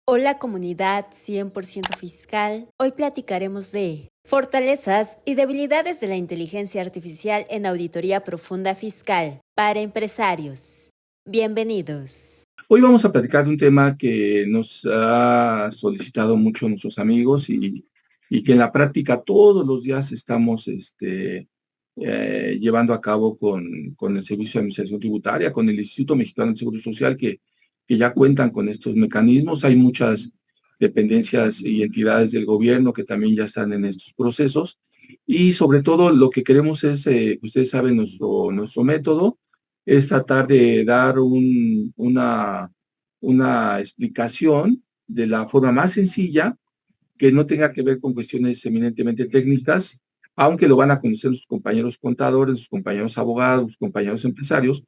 Hola comunidad 100% fiscal, hoy platicaremos de fortalezas y debilidades de la inteligencia artificial en auditoría profunda fiscal para empresarios. Bienvenidos. Hoy vamos a platicar de un tema que nos ha solicitado mucho nuestros amigos y que en la práctica todos los días estamos llevando a cabo con el Servicio de Administración Tributaria, con el Instituto Mexicano del Seguro Social, que ya cuentan con estos mecanismos. Hay muchas dependencias y entidades del gobierno que también ya están en estos procesos. Y sobre todo lo que queremos es, ustedes saben, nuestro método es tratar de dar una explicación de la forma más sencilla, que no tenga que ver con cuestiones eminentemente técnicas, aunque lo van a conocer sus compañeros contadores, sus compañeros abogados, sus compañeros empresarios,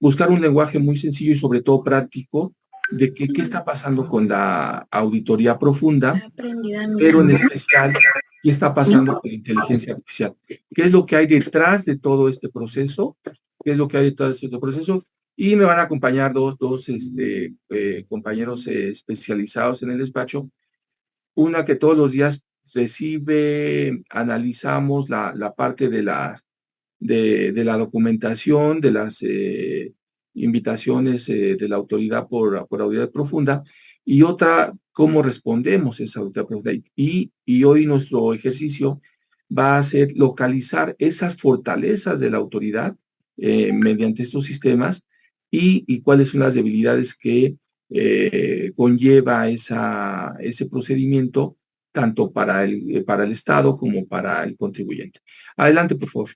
buscar un lenguaje muy sencillo y sobre todo práctico de qué está pasando con la auditoría profunda, pero en especial qué está pasando con la inteligencia artificial. ¿Qué es lo que hay detrás de todo este proceso? ¿Qué es lo que hay detrás de este proceso? Y me van a acompañar dos compañeros especializados en el despacho. Una que todos los días recibe, analizamos la parte de la documentación, de las invitaciones de la autoridad por auditoría profunda, y otra, cómo respondemos a esa auditoría profunda. Y hoy nuestro ejercicio va a ser localizar esas fortalezas de la autoridad mediante estos sistemas y cuáles son las debilidades que conlleva ese procedimiento, tanto para el Estado como para el contribuyente. Adelante, por favor.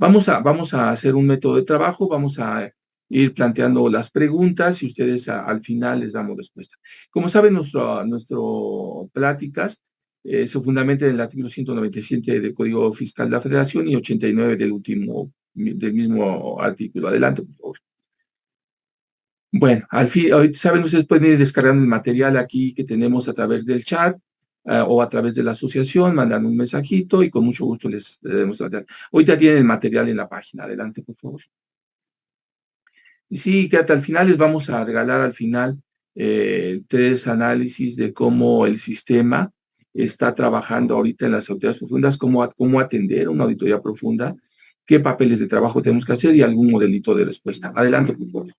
Vamos a hacer un método de trabajo, vamos a ir planteando las preguntas y ustedes al final les damos respuesta. Como saben, nuestro pláticas se fundamenta en el artículo 197 del Código Fiscal de la Federación y 89 del mismo artículo. Adelante, por favor. Bueno, ahorita saben, ustedes pueden ir descargando el material aquí que tenemos a través del chat o a través de la asociación, mandan un mensajito y con mucho gusto les demos tratar. Ahorita tienen el material en la página. Adelante, por favor. Y sí, que hasta el final les vamos a regalar al final 3 análisis de cómo el sistema está trabajando ahorita en las auditorías profundas, cómo atender una auditoría profunda, qué papeles de trabajo tenemos que hacer y algún modelito de respuesta. Adelante, por favor.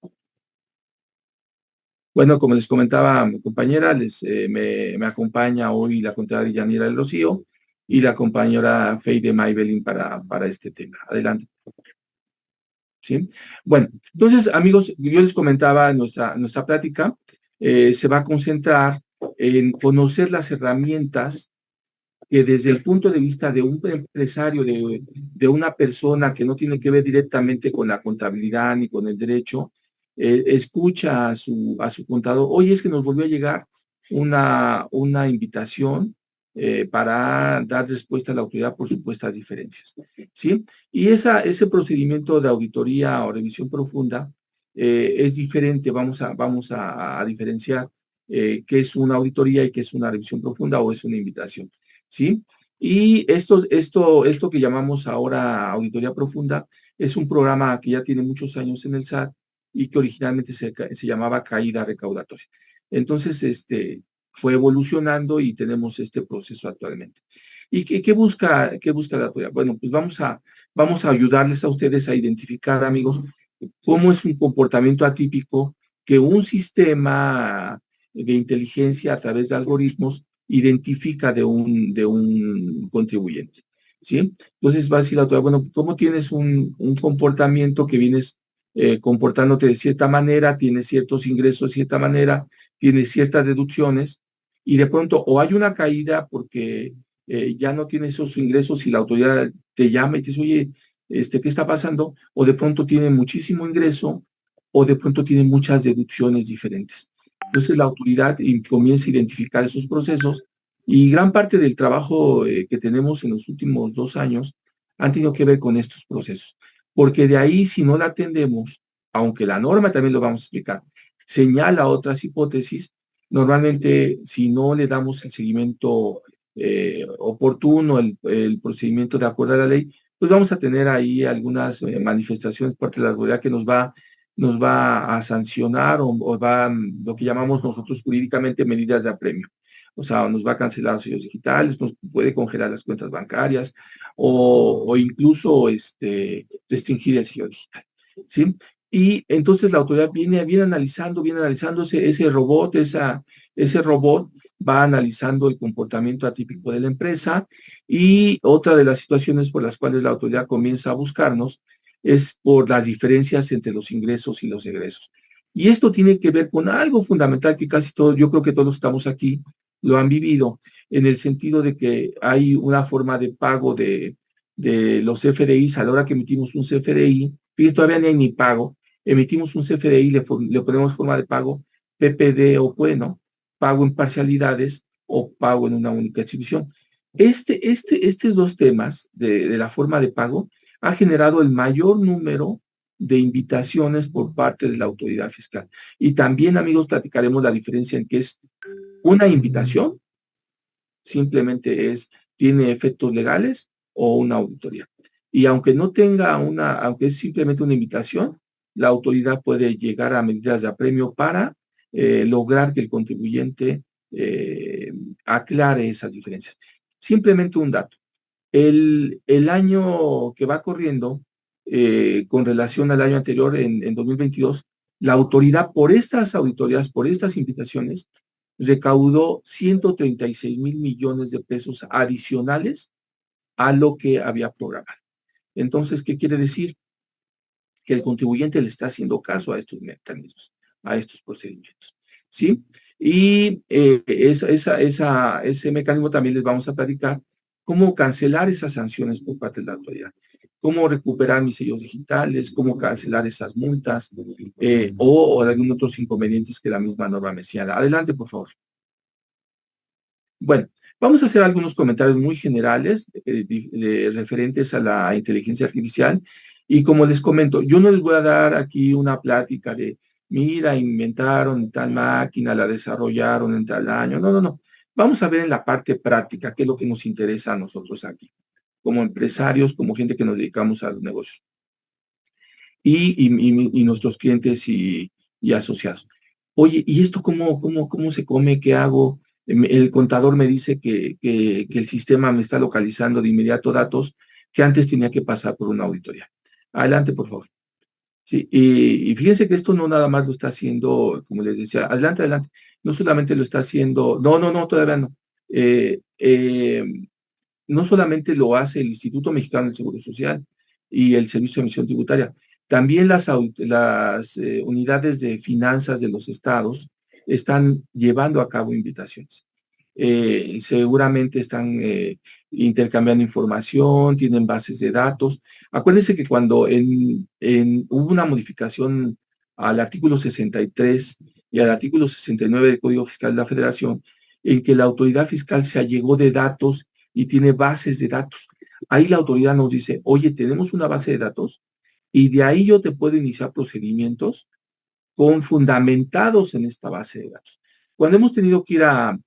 Bueno, como les comentaba mi compañera, me acompaña hoy la contadora Yanira del Rocío y la compañera Feide Maybelin para este tema. Adelante. ¿Sí? Bueno, entonces, amigos, yo les comentaba, nuestra plática se va a concentrar en conocer las herramientas que desde el punto de vista de un empresario, de una persona que no tiene que ver directamente con la contabilidad ni con el derecho, escucha a su contador: oye, es que nos volvió a llegar una invitación para dar respuesta a la autoridad por supuestas diferencias, ¿sí? Y ese procedimiento de auditoría o revisión profunda es diferente. Vamos a diferenciar qué es una auditoría y qué es una revisión profunda o es una invitación, ¿sí? Y esto que llamamos ahora auditoría profunda es un programa que ya tiene muchos años en el SAT y que originalmente se llamaba caída recaudatoria. Entonces, fue evolucionando y tenemos este proceso actualmente. ¿Y qué busca la autoridad? Bueno, pues vamos a ayudarles a ustedes a identificar, amigos, cómo es un comportamiento atípico que un sistema de inteligencia a través de algoritmos identifica de un contribuyente, ¿sí? Entonces va a decir la autoridad: bueno, ¿cómo tienes un comportamiento que vienes comportándote de cierta manera, tienes ciertos ingresos de cierta manera, tienes ciertas deducciones, y de pronto o hay una caída porque ya no tienes esos ingresos y la autoridad te llama y te dice: oye, ¿qué está pasando? O de pronto tiene muchísimo ingreso o de pronto tiene muchas deducciones diferentes. Entonces la autoridad comienza a identificar esos procesos, y gran parte del trabajo que tenemos en los últimos 2 años han tenido que ver con estos procesos. Porque de ahí, si no la atendemos, aunque la norma también lo vamos a explicar, señala otras hipótesis, normalmente si no le damos el seguimiento oportuno, el procedimiento de acuerdo a la ley, pues vamos a tener ahí algunas manifestaciones por parte de la autoridad que nos va nos va a sancionar o va lo que llamamos nosotros jurídicamente medidas de apremio. O sea, nos va a cancelar los sellos digitales, nos puede congelar las cuentas bancarias o incluso restringir el sello digital. ¿Sí? Y entonces la autoridad viene analizando ese robot, ese robot va analizando el comportamiento atípico de la empresa y otra de las situaciones por las cuales la autoridad comienza a buscarnos es por las diferencias entre los ingresos y los egresos. Y esto tiene que ver con algo fundamental que casi todos, yo creo que todos estamos aquí, lo han vivido, en el sentido de que hay una forma de pago de los CFDIs, a la hora que emitimos un CFDI, fíjense, todavía no hay ni pago, emitimos un CFDI, le ponemos forma de pago PPD o bueno, pago en parcialidades o pago en una única exhibición. Estos dos temas de la forma de pago ha generado el mayor número de invitaciones por parte de la autoridad fiscal. Y también, amigos, platicaremos la diferencia en que es una invitación, simplemente tiene efectos legales o una auditoría. Y aunque no tenga aunque es simplemente una invitación, la autoridad puede llegar a medidas de apremio para lograr que el contribuyente aclare esas diferencias. Simplemente un dato. El año que va corriendo, con relación al año anterior, en 2022, la autoridad por estas auditorías, por estas invitaciones, recaudó 136 mil millones de pesos adicionales a lo que había programado. Entonces, ¿qué quiere decir? Que el contribuyente le está haciendo caso a estos mecanismos, a estos procedimientos. ¿Sí? Y ese mecanismo también les vamos a platicar cómo cancelar esas sanciones por parte de la autoridad, cómo recuperar mis sellos digitales, cómo cancelar esas multas o algunos otros inconvenientes que la misma norma me señala. Adelante, por favor. Bueno, vamos a hacer algunos comentarios muy generales referentes a la inteligencia artificial. Y como les comento, yo no les voy a dar aquí una plática de, mira, inventaron tal máquina, la desarrollaron en tal año. No, no, no. Vamos a ver en la parte práctica qué es lo que nos interesa a nosotros aquí, como empresarios, como gente que nos dedicamos a los negocios y nuestros clientes y asociados. Oye, ¿y esto cómo se come? ¿Qué hago? El contador me dice que el sistema me está localizando de inmediato datos que antes tenía que pasar por una auditoría. Adelante, por favor. Sí, y fíjense que esto no nada más lo está haciendo, como les decía, adelante, adelante. No solamente lo está haciendo, no, todavía no. No solamente lo hace el Instituto Mexicano del Seguro Social y el Servicio de Emisión Tributaria, también las unidades de finanzas de los estados están llevando a cabo invitaciones. Seguramente están intercambiando información, tienen bases de datos. Acuérdense que cuando hubo una modificación al artículo 63 y al artículo 69 del Código Fiscal de la Federación, en que la autoridad fiscal se allegó de datos y tiene bases de datos. Ahí la autoridad nos dice, oye, tenemos una base de datos y de ahí yo te puedo iniciar procedimientos fundamentados en esta base de datos. Cuando hemos tenido que ir a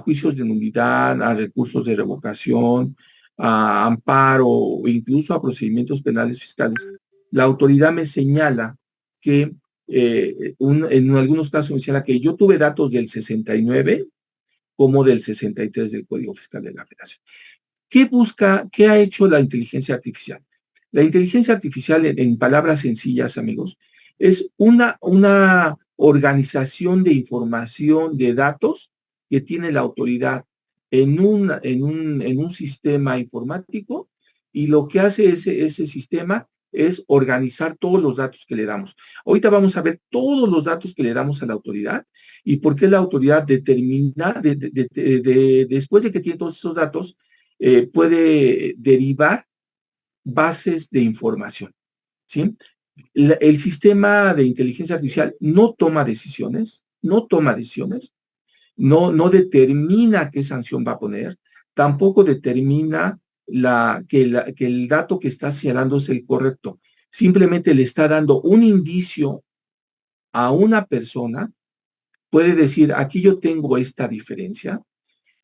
juicios de nulidad, a recursos de revocación, a amparo o incluso a procedimientos penales fiscales, la autoridad me señala que en algunos casos me señala que yo tuve datos del 69 como del 63 del Código Fiscal de la Federación. ¿Qué ha hecho la inteligencia artificial? La inteligencia artificial, en palabras sencillas, amigos, es una organización de información, de datos que tiene la autoridad en un sistema informático y lo que hace ese sistema es organizar todos los datos que le damos. Ahorita vamos a ver todos los datos que le damos a la autoridad y por qué la autoridad determina, después de que tiene todos esos datos, puede derivar bases de información, ¿sí? El sistema de inteligencia artificial no toma decisiones, no determina qué sanción va a poner, tampoco determina que el dato que está señalando es el correcto. Simplemente le está dando un indicio a una persona, puede decir, aquí yo tengo esta diferencia,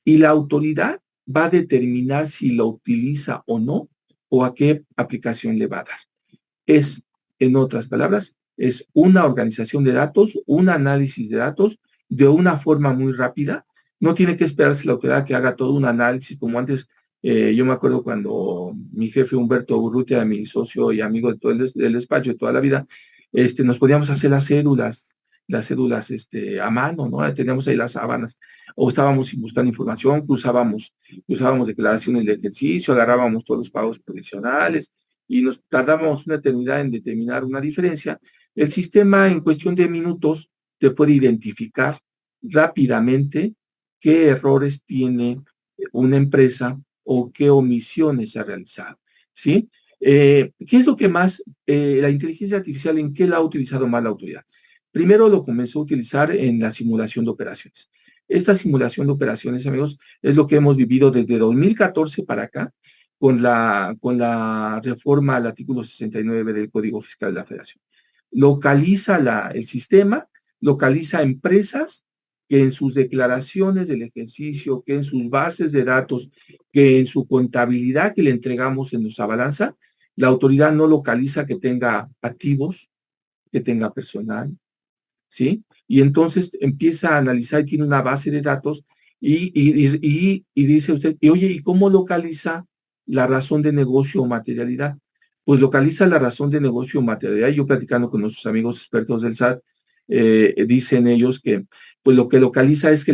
y la autoridad va a determinar si lo utiliza o no, o a qué aplicación le va a dar. Es, en otras palabras, es una organización de datos, un análisis de datos de una forma muy rápida. No tiene que esperarse la autoridad que haga todo un análisis como antes. Yo me acuerdo cuando mi jefe Humberto Urrutia, mi socio y amigo de todo del despacho de toda la vida, nos podíamos hacer las cédulas a mano, ¿no? Teníamos ahí las sábanas, o estábamos buscando información, cruzábamos declaraciones de ejercicio, agarrábamos todos los pagos provisionales y nos tardábamos una eternidad en determinar una diferencia. El sistema en cuestión de minutos te puede identificar rápidamente qué errores tiene una empresa o qué omisiones se ha realizado, ¿sí? ¿Qué es lo que más, la inteligencia artificial, en qué la ha utilizado más la autoridad? Primero lo comenzó a utilizar en la simulación de operaciones. Esta simulación de operaciones, amigos, es lo que hemos vivido desde 2014 para acá, con la reforma al artículo 69 del Código Fiscal de la Federación. Localiza el sistema, localiza empresas que en sus declaraciones del ejercicio, que en sus bases de datos, que en su contabilidad que le entregamos en nuestra balanza, la autoridad no localiza que tenga activos, que tenga personal, ¿sí? Y entonces empieza a analizar y tiene una base de datos y dice usted, y oye, ¿y cómo localiza la razón de negocio o materialidad? Pues localiza la razón de negocio o materialidad. Yo platicando con nuestros amigos expertos del SAT, dicen ellos que pues lo que localiza es que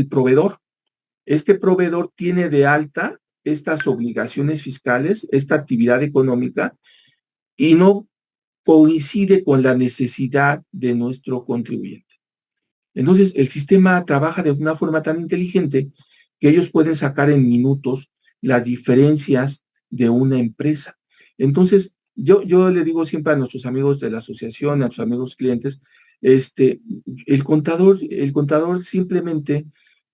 este proveedor tiene de alta estas obligaciones fiscales, esta actividad económica, y no coincide con la necesidad de nuestro contribuyente. Entonces, el sistema trabaja de una forma tan inteligente que ellos pueden sacar en minutos las diferencias de una empresa. Entonces, yo le digo siempre a nuestros amigos de la asociación, a nuestros amigos clientes, el contador simplemente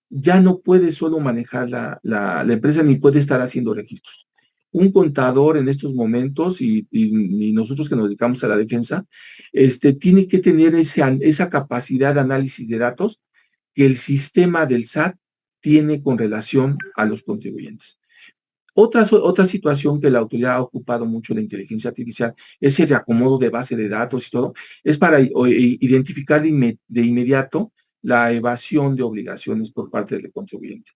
ya no puede solo manejar la empresa ni puede estar haciendo registros. Un contador en estos momentos y nosotros que nos dedicamos a la defensa, tiene que tener esa capacidad de análisis de datos que el sistema del SAT tiene con relación a los contribuyentes. Otra situación que la autoridad ha ocupado mucho la inteligencia artificial, ese reacomodo de base de datos y todo, es para identificar de inmediato la evasión de obligaciones por parte del contribuyente.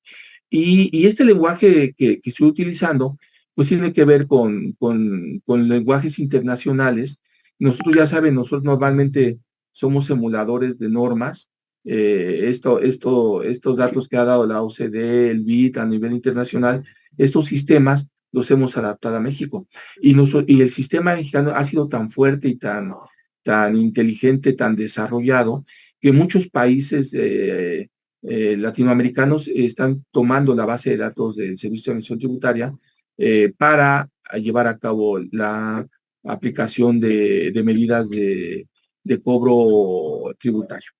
Y este lenguaje que estoy utilizando, pues tiene que ver con lenguajes internacionales. Nosotros ya saben, nosotros normalmente somos emuladores de normas. Estos datos que ha dado la OCDE, el BID a nivel internacional, estos sistemas los hemos adaptado a México. Y el sistema mexicano ha sido tan fuerte y tan inteligente, tan desarrollado, que muchos países latinoamericanos están tomando la base de datos del Servicio de Administración Tributaria para llevar a cabo la aplicación de medidas de cobro tributario.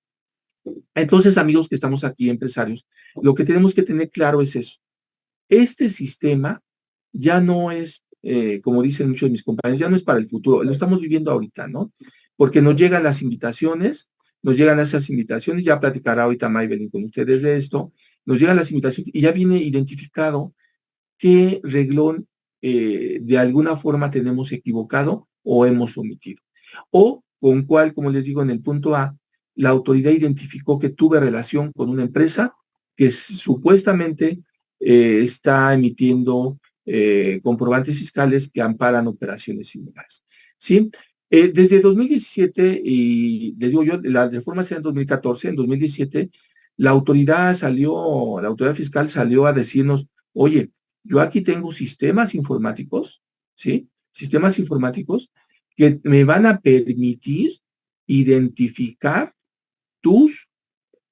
Entonces, amigos que estamos aquí, empresarios, lo que tenemos que tener claro es eso. Este sistema ya no es, como dicen muchos de mis compañeros, ya no es para el futuro, lo estamos viviendo ahorita, ¿no? Porque nos llegan las invitaciones, ya platicará ahorita Maybelline con ustedes de esto, nos llegan las invitaciones y ya viene identificado qué reglón de alguna forma tenemos equivocado o hemos omitido. O con cuál, como les digo en el punto A, la autoridad identificó que tuve relación con una empresa que supuestamente está emitiendo comprobantes fiscales que amparan operaciones similares. ¿Sí? Desde 2017, y les digo yo, la reforma se en 2014, en 2017, la autoridad fiscal salió a decirnos, oye, yo aquí tengo sistemas informáticos, ¿sí? Sistemas informáticos que me van a permitir identificar tus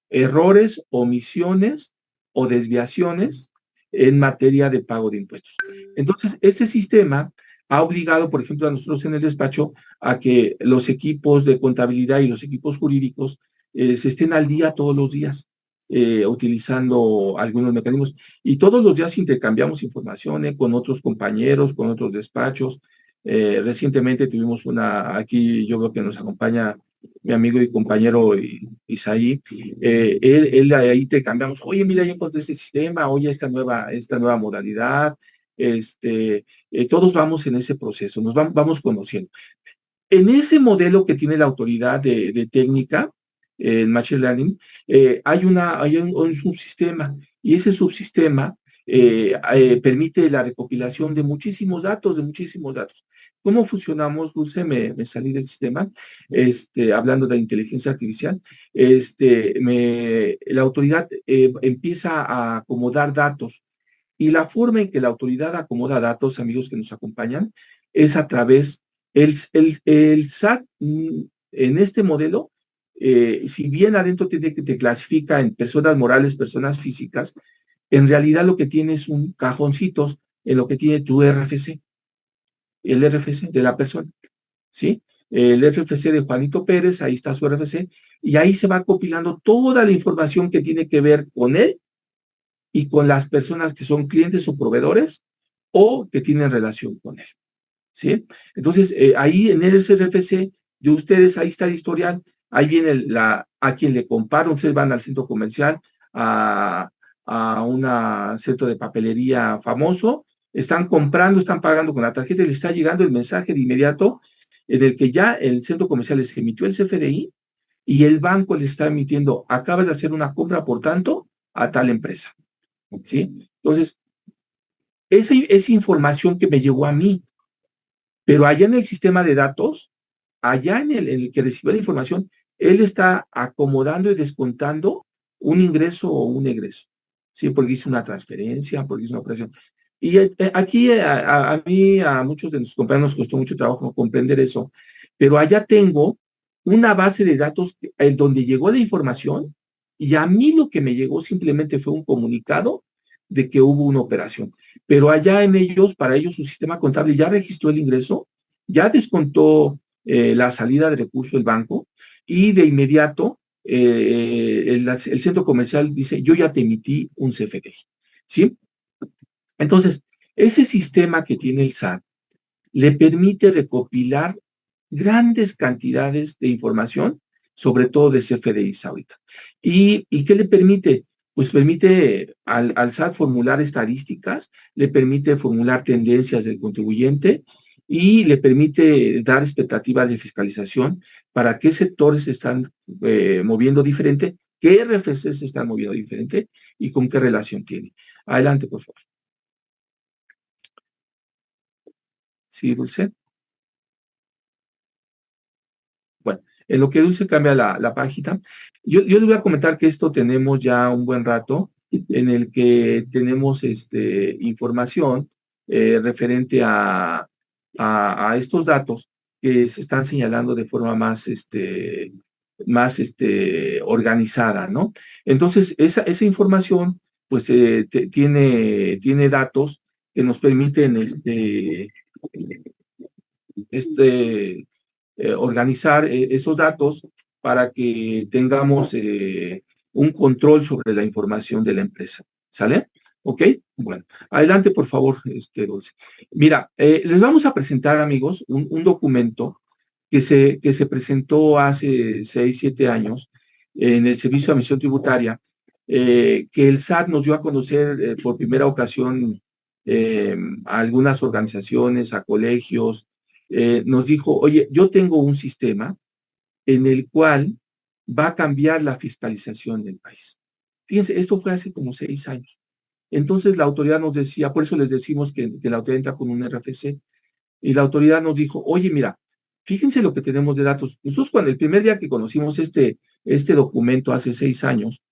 errores, omisiones o desviaciones en materia de pago de impuestos. Entonces, este sistema ha obligado, por ejemplo, a nosotros en el despacho a que los equipos de contabilidad y los equipos jurídicos se estén al día todos los días, utilizando algunos mecanismos. Y todos los días intercambiamos información con otros compañeros, con otros despachos. Recientemente tuvimos aquí yo veo que nos acompaña mi amigo y compañero Isaí, él ahí te cambiamos, oye, mira, ya encontré este sistema, oye, esta nueva modalidad, todos vamos en ese proceso, vamos conociendo. En ese modelo que tiene la autoridad de técnica, el Machine Learning, hay un subsistema, y ese subsistema permite la recopilación de muchísimos datos, ¿Cómo funcionamos, Dulce? Me salí del sistema, hablando de inteligencia artificial. La autoridad empieza a acomodar datos, y la forma en que la autoridad acomoda datos, amigos que nos acompañan, es a través, el SAT, en este modelo, si bien adentro te clasifica en personas morales, personas físicas, en realidad lo que tiene es un cajoncitos en lo que tiene tu RFC, el RFC de la persona, ¿sí? El RFC de Juanito Pérez, ahí está su RFC, y ahí se va compilando toda la información que tiene que ver con él y con las personas que son clientes o proveedores o que tienen relación con él, ¿sí? Entonces, ahí en el RFC de ustedes, ahí está el historial, ahí viene a quien le comparo, ustedes van al centro comercial, a un centro de papelería famoso, están comprando, están pagando con la tarjeta y les está llegando el mensaje de inmediato en el que ya el centro comercial les emitió el CFDI y el banco les está emitiendo, acabas de hacer una compra, por tanto, a tal empresa, ¿sí? Entonces, esa información que me llegó a mí, pero allá en el sistema de datos, allá en el que recibe la información, él está acomodando y descontando un ingreso o un egreso, ¿sí? Porque hizo una transferencia, porque hizo una operación. Y aquí a mí, a muchos de nuestros compañeros nos costó mucho trabajo comprender eso, pero allá tengo una base de datos en donde llegó la información y a mí lo que me llegó simplemente fue un comunicado de que hubo una operación. Pero allá en ellos, para ellos, su sistema contable ya registró el ingreso, ya descontó la salida de recurso del banco y de inmediato el centro comercial dice, yo ya te emití un CFDI, ¿sí? Entonces, ese sistema que tiene el SAT le permite recopilar grandes cantidades de información, sobre todo de CFDIs ahorita. ¿Y qué le permite? Pues permite al SAT formular estadísticas, le permite formular tendencias del contribuyente y le permite dar expectativas de fiscalización para qué sectores se están moviendo diferente, qué RFC se están moviendo diferente y con qué relación tiene. Adelante, por favor. Sí, Dulce. Bueno, en lo que Dulce cambia la página, yo les voy a comentar que esto tenemos ya un buen rato en el que tenemos información referente a estos datos que se están señalando de forma más organizada, ¿no? Entonces, esa información, pues, tiene datos que nos permiten organizar esos datos para que tengamos un control sobre la información de la empresa. ¿Sale? ¿Ok? Bueno, adelante, por favor, Dulce. Mira, les vamos a presentar, amigos, un documento que se presentó hace 6, 7 años en el Servicio de Administración Tributaria, que el SAT nos dio a conocer por primera ocasión a algunas organizaciones, a colegios, nos dijo, oye, yo tengo un sistema en el cual va a cambiar la fiscalización del país. Fíjense, esto fue hace como 6 años. Entonces la autoridad nos decía, por eso les decimos que la autoridad entra con un RFC, y la autoridad nos dijo, oye, mira, fíjense lo que tenemos de datos. Nosotros cuando el primer día que conocimos este documento hace 6 años,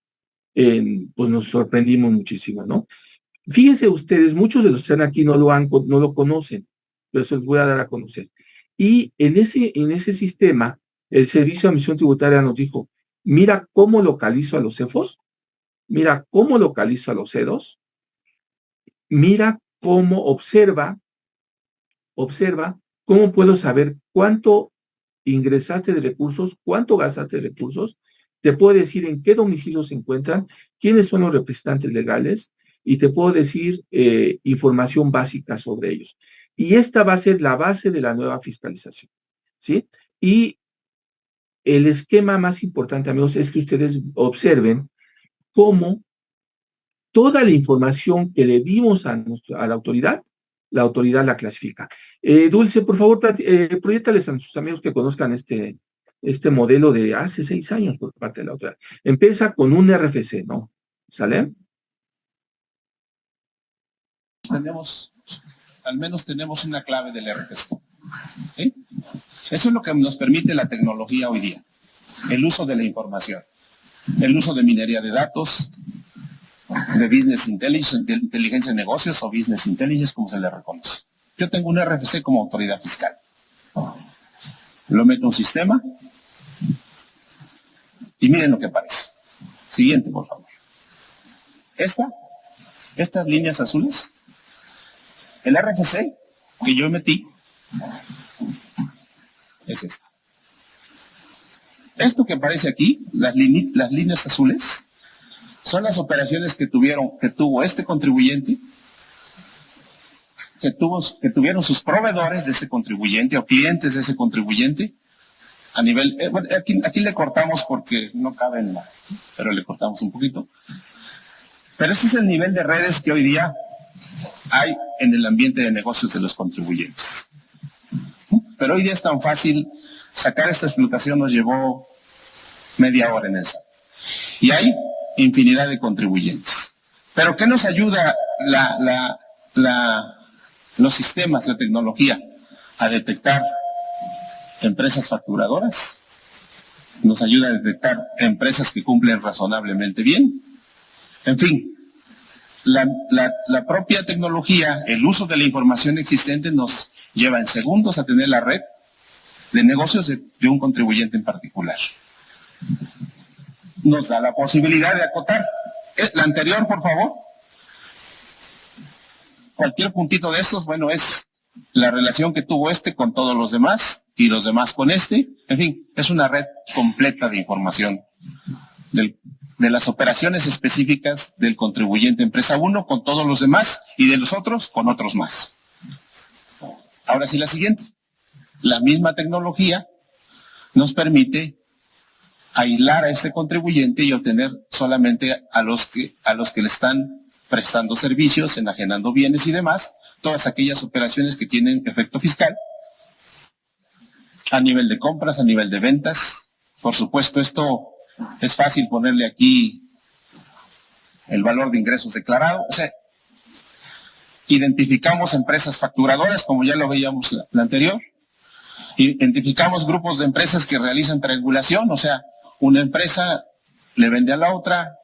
pues nos sorprendimos muchísimo, ¿no? Fíjense ustedes, muchos de los que están aquí no lo conocen, pero se los voy a dar a conocer. Y en ese sistema, el Servicio de Administración Tributaria nos dijo, mira cómo localizo a los CEFOS, mira cómo localizo a los CEDOS, mira cómo observa cómo puedo saber cuánto ingresaste de recursos, cuánto gastaste de recursos, te puedo decir en qué domicilio se encuentran, quiénes son los representantes legales y te puedo decir información básica sobre ellos. Y esta va a ser la base de la nueva fiscalización, ¿sí? Y el esquema más importante, amigos, es que ustedes observen cómo toda la información que le dimos a la autoridad la autoridad la clasifica. Dulce, por favor, proyéctales a sus amigos que conozcan este modelo de hace 6 años por parte de la autoridad. Empieza con un RFC, ¿no? ¿Sale? Al menos tenemos una clave del RFC. ¿Sí? Eso es lo que nos permite la tecnología hoy día. El uso de la información, el uso de minería de datos, de business intelligence, de inteligencia de negocios o business intelligence, como se le reconoce. Yo tengo un RFC como autoridad fiscal. Lo meto en un sistema y miren lo que aparece. Siguiente, por favor. Estas líneas azules, el RFC que yo metí es este. Esto que aparece aquí, las líneas azules, son las operaciones que tuvo este contribuyente, que tuvieron sus proveedores de ese contribuyente o clientes de ese contribuyente a nivel, bueno, aquí le cortamos porque no cabe en pero le cortamos un poquito. Pero ese es el nivel de redes que hoy día hay en el ambiente de negocios de los contribuyentes. Pero hoy día es tan fácil sacar esta explotación, nos llevó media hora en eso. Y hay infinidad de contribuyentes. Pero ¿qué nos ayuda los sistemas, la tecnología a detectar empresas facturadoras? Nos ayuda a detectar empresas que cumplen razonablemente bien. En fin, la propia tecnología, el uso de la información existente nos lleva en segundos a tener la red de negocios de un contribuyente en particular. Nos da la posibilidad de acotar. La anterior, por favor. Cualquier puntito de estos, bueno, es la relación que tuvo este con todos los demás y los demás con este. En fin, es una red completa de información de las operaciones específicas del contribuyente empresa 1 con todos los demás y de los otros con otros más. Ahora sí, la siguiente. La misma tecnología nos permite aislar a este contribuyente y obtener solamente a los que le están prestando servicios, enajenando bienes y demás, todas aquellas operaciones que tienen efecto fiscal a nivel de compras, a nivel de ventas. Por supuesto, esto es fácil ponerle aquí el valor de ingresos declarado. O sea, identificamos empresas facturadoras, como ya lo veíamos la anterior. Identificamos grupos de empresas que realizan triangulación, o sea, una empresa le vende a la otra,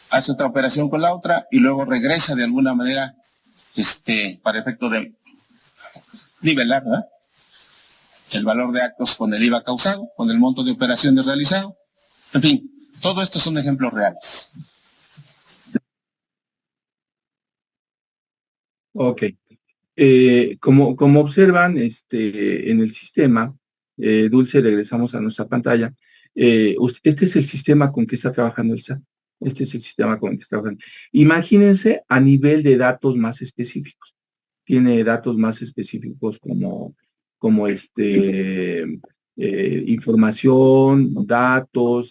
hace otra operación con la otra y luego regresa de alguna manera para efecto de nivelar, ¿verdad?, el valor de actos con el IVA causado, con el monto de operaciones realizado. En fin, todo esto son ejemplos reales. Ok. Como observan en el sistema, Dulce, regresamos a nuestra pantalla. Este es el sistema con que está trabajando el SAT. Este es el sistema con el que está trabajando. Imagínense a nivel de datos más específicos. Tiene datos más específicos como información, datos,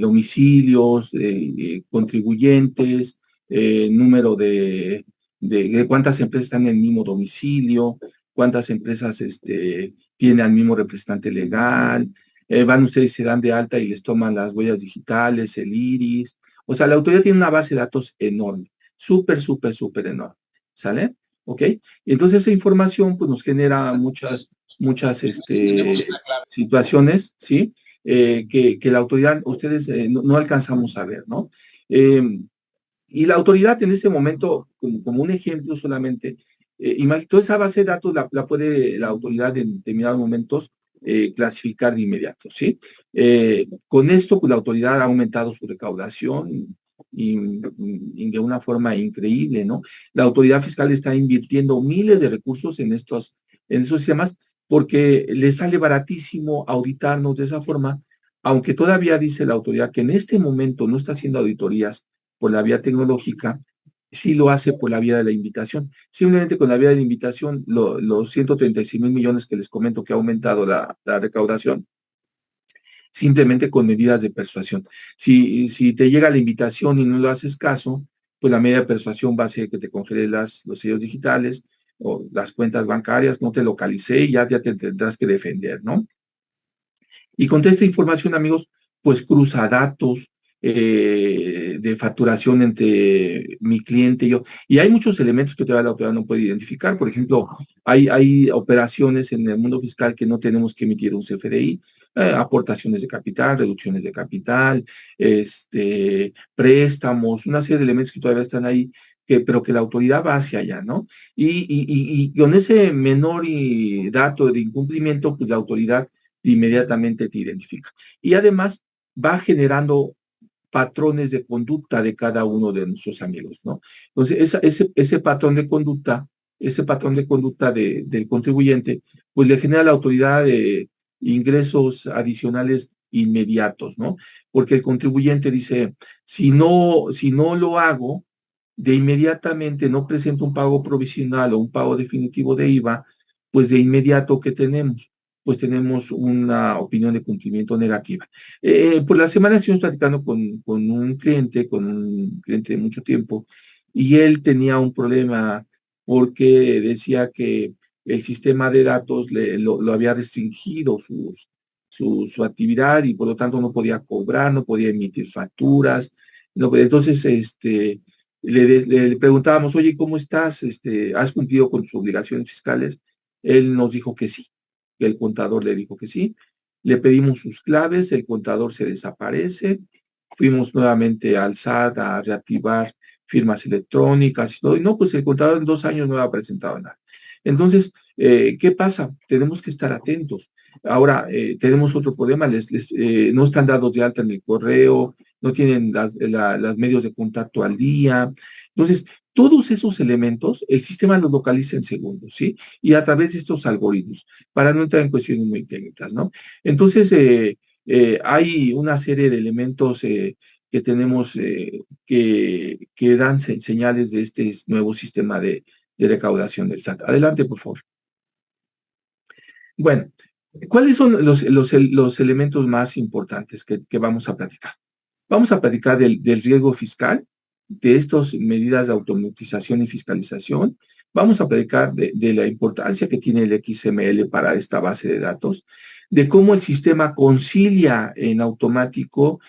domicilios, contribuyentes, número de cuántas empresas están en el mismo domicilio, cuántas empresas tienen al mismo representante legal, van ustedes, se dan de alta y les toman las huellas digitales, el iris. O sea, la autoridad tiene una base de datos enorme, súper, súper, súper enorme. ¿Sale? ¿Ok? Y entonces esa información pues nos genera muchas situaciones, ¿sí? Que la autoridad, ustedes no alcanzamos a ver, ¿no? Y la autoridad en este momento, como un ejemplo solamente, toda esa base de datos la puede la autoridad en determinados momentos clasificar de inmediato, ¿sí? Con esto, pues la autoridad ha aumentado su recaudación y de una forma increíble, ¿no? La autoridad fiscal está invirtiendo miles de recursos en esos sistemas porque le sale baratísimo auditarnos de esa forma, aunque todavía dice la autoridad que en este momento no está haciendo auditorías por la vía tecnológica, sí lo hace por la vía de la invitación. Simplemente con la vía de la invitación, los 136,000 millones que les comento que ha aumentado la recaudación, simplemente con medidas de persuasión. Si te llega la invitación y no le haces caso, pues la medida de persuasión va a ser que te congele los sellos digitales o las cuentas bancarias, no te localicé y ya te tendrás que defender, ¿no? Y con toda esta información, amigos, pues cruza datos de facturación entre mi cliente y yo. Y hay muchos elementos que todavía la autoridad no puede identificar. Por ejemplo, hay operaciones en el mundo fiscal que no tenemos que emitir un CFDI, aportaciones de capital, reducciones de capital, préstamos, una serie de elementos que todavía están ahí, pero que la autoridad va hacia allá, ¿no? Y con ese menor dato de incumplimiento, pues la autoridad inmediatamente te identifica. Y además va generando patrones de conducta de cada uno de nuestros amigos, ¿no? Entonces, ese patrón de conducta, del contribuyente, pues le genera a la autoridad ingresos adicionales inmediatos, ¿no? Porque el contribuyente dice, si no lo hago, de inmediatamente no presento un pago provisional o un pago definitivo de IVA, pues de inmediato, ¿qué tenemos? Pues tenemos una opinión de cumplimiento negativa. Por la semana estuvimos platicando con un cliente de mucho tiempo, y él tenía un problema porque decía que el sistema de datos lo había restringido su actividad, y por lo tanto no podía cobrar, no podía emitir facturas. No, entonces, le preguntábamos, oye, ¿cómo estás? ¿Has cumplido con tus obligaciones fiscales? Él nos dijo que sí, que el contador le dijo que sí. Le pedimos sus claves, el contador se desaparece. Fuimos nuevamente al SAT a reactivar firmas electrónicas y todo. Y no, pues el contador en 2 años no ha presentado nada. Entonces, ¿qué pasa? Tenemos que estar atentos. Ahora, tenemos otro problema, no están dados de alta en el correo, no tienen los medios de contacto al día. Entonces, todos esos elementos, el sistema los localiza en segundos, ¿sí? Y a través de estos algoritmos, para no entrar en cuestiones muy técnicas, ¿no? Entonces, hay una serie de elementos que tenemos que dan señales de este nuevo sistema de recaudación del SAT. Adelante, por favor. Bueno, ¿cuáles son los elementos más importantes que vamos a platicar? Vamos a platicar del riesgo fiscal, de estas medidas de automatización y fiscalización. Vamos a platicar de la importancia que tiene el XML para esta base de datos, de cómo el sistema concilia en automático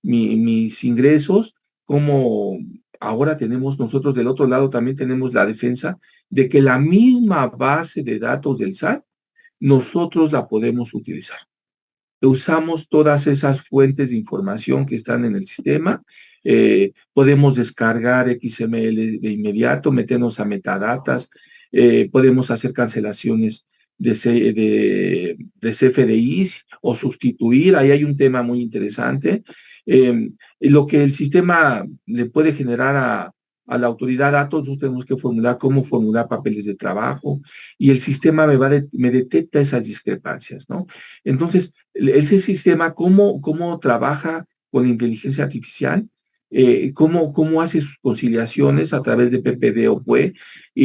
mis ingresos, cómo ahora tenemos nosotros del otro lado también tenemos la defensa de que la misma base de datos del SAT nosotros la podemos utilizar. Usamos todas esas fuentes de información que están en el sistema, podemos descargar XML de inmediato, meternos a metadatas, podemos hacer cancelaciones de CFDIs o sustituir, ahí hay un tema muy interesante. Lo que el sistema le puede generar a la autoridad datos, nosotros tenemos que formular cómo formular papeles de trabajo, y el sistema me detecta esas discrepancias, ¿no? Entonces, ese sistema, cómo trabaja con inteligencia artificial, cómo hace sus conciliaciones a través de PPD o PUE,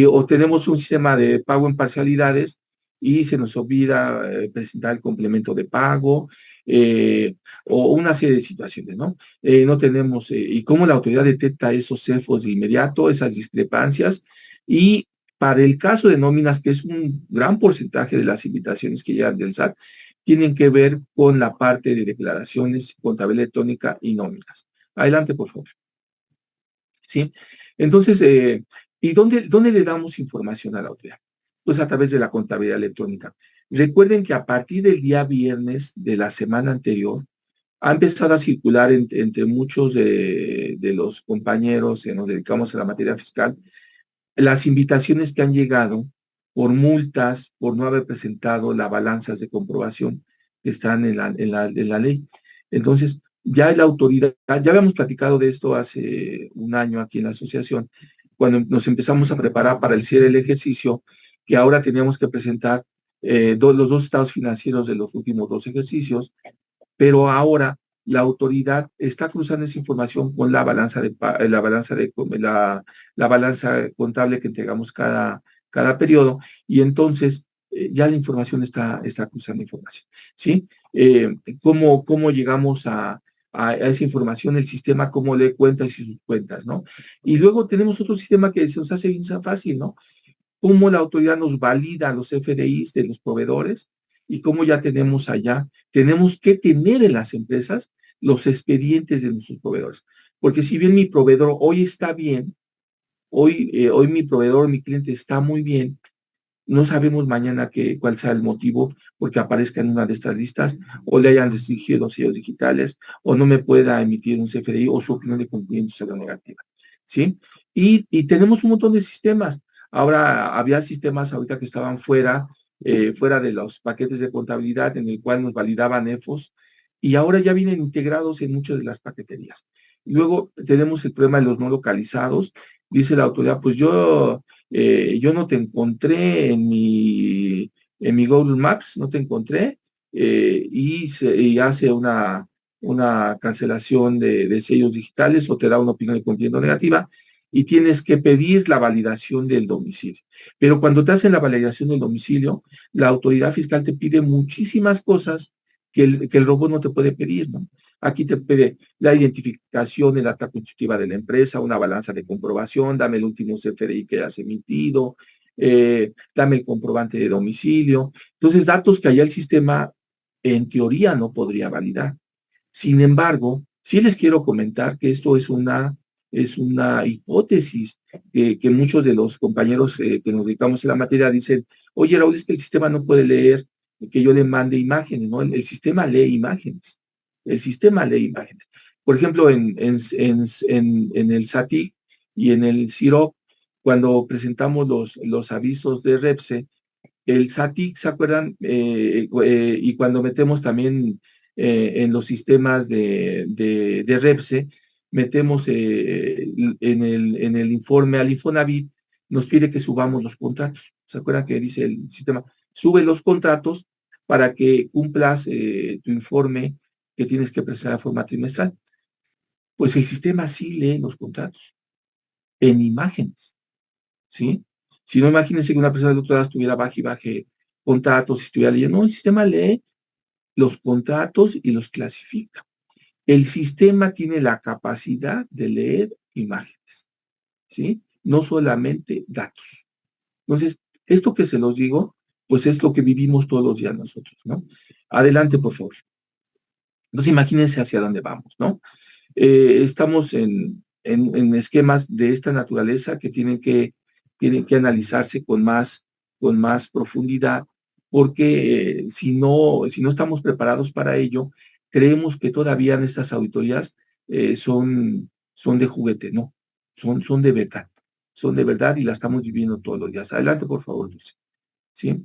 o tenemos un sistema de pago en parcialidades y se nos olvida presentar el complemento de pago, o una serie de situaciones, ¿no? No tenemos, y cómo la autoridad detecta esos CEFOS de inmediato, esas discrepancias, y para el caso de nóminas, que es un gran porcentaje de las invitaciones que llegan del SAT, tienen que ver con la parte de declaraciones, contabilidad electrónica y nóminas. Adelante, por favor. ¿Sí? Entonces, ¿y dónde le damos información a la autoridad? Pues a través de la contabilidad electrónica. Recuerden que a partir del día viernes de la semana anterior, ha empezado a circular entre muchos de los compañeros que nos dedicamos a la materia fiscal, las invitaciones que han llegado por multas, por no haber presentado las balanzas de comprobación que están en la ley. Entonces, ya la autoridad, ya habíamos platicado de esto hace un año aquí en la asociación, cuando nos empezamos a preparar para el cierre del ejercicio, que ahora teníamos que presentar los 2 estados financieros de los últimos 2 ejercicios, pero ahora la autoridad está cruzando esa información con la balanza la balanza contable que entregamos cada periodo, y entonces ya la información está cruzando información, ¿sí? ¿Cómo llegamos a a esa información el sistema, cómo lee cuentas y sus cuentas, ¿no? Y luego tenemos otro sistema que se nos hace bien fácil, ¿no? Cómo la autoridad nos valida los FDIs de los proveedores y cómo ya tenemos allá, tenemos que tener en las empresas los expedientes de nuestros proveedores. Porque si bien mi proveedor hoy está bien, hoy mi proveedor, mi cliente está muy bien, no sabemos mañana cuál sea el motivo porque aparezca en una de estas listas o le hayan restringido los sellos digitales o no me pueda emitir un CFDI o su opinión de cumplimiento sea negativa. ¿Sí? Y tenemos un montón de sistemas. Ahora había sistemas ahorita que estaban fuera de los paquetes de contabilidad en el cual nos validaban EFOS y ahora ya vienen integrados en muchas de las paqueterías. Luego tenemos el problema de los no localizados. Dice la autoridad, pues yo no te encontré en mi Google Maps, no te encontré, y hace una cancelación de sellos digitales o te da una opinión de cumplimiento negativa y tienes que pedir la validación del domicilio. Pero cuando te hacen la validación del domicilio, la autoridad fiscal te pide muchísimas cosas que el robot no te puede pedir, ¿no? Aquí te pide la identificación, el acta constitutiva de la empresa, una balanza de comprobación, dame el último CFDI que has emitido, dame el comprobante de domicilio. Entonces, datos que allá el sistema en teoría no podría validar. Sin embargo, sí les quiero comentar que esto es una hipótesis que muchos de los compañeros que nos dedicamos a la materia dicen, oye, Raúl, es que el sistema no puede leer que yo le mande imágenes, ¿no? El sistema lee imágenes. El sistema lee imágenes. Por ejemplo, en el SATIC y en el CIROC, cuando presentamos los avisos de REPSE, el SATIC, ¿se acuerdan? Y cuando metemos también en los sistemas de REPSE, metemos en el informe al Infonavit, nos pide que subamos los contratos. ¿Se acuerdan que dice el sistema? Sube los contratos para que cumplas tu informe que tienes que presentar de forma trimestral. Pues el sistema sí lee los contratos en imágenes, ¿sí? Si no, imagínense que una persona del doctorado estuviera baje contratos, estuviera leyendo. No, el sistema lee los contratos y los clasifica. El sistema tiene la capacidad de leer imágenes, ¿sí? No solamente datos. Entonces, esto que se los digo, pues es lo que vivimos todos los días nosotros, ¿no? Adelante, por favor. Entonces, imagínense hacia dónde vamos, ¿no? Estamos en esquemas de esta naturaleza que tienen que analizarse con más profundidad, porque si no estamos preparados para ello, creemos que todavía nuestras auditorías son de juguete, no, son de verdad y la estamos viviendo todos los días. Adelante, por favor, Dulce. ¿Sí?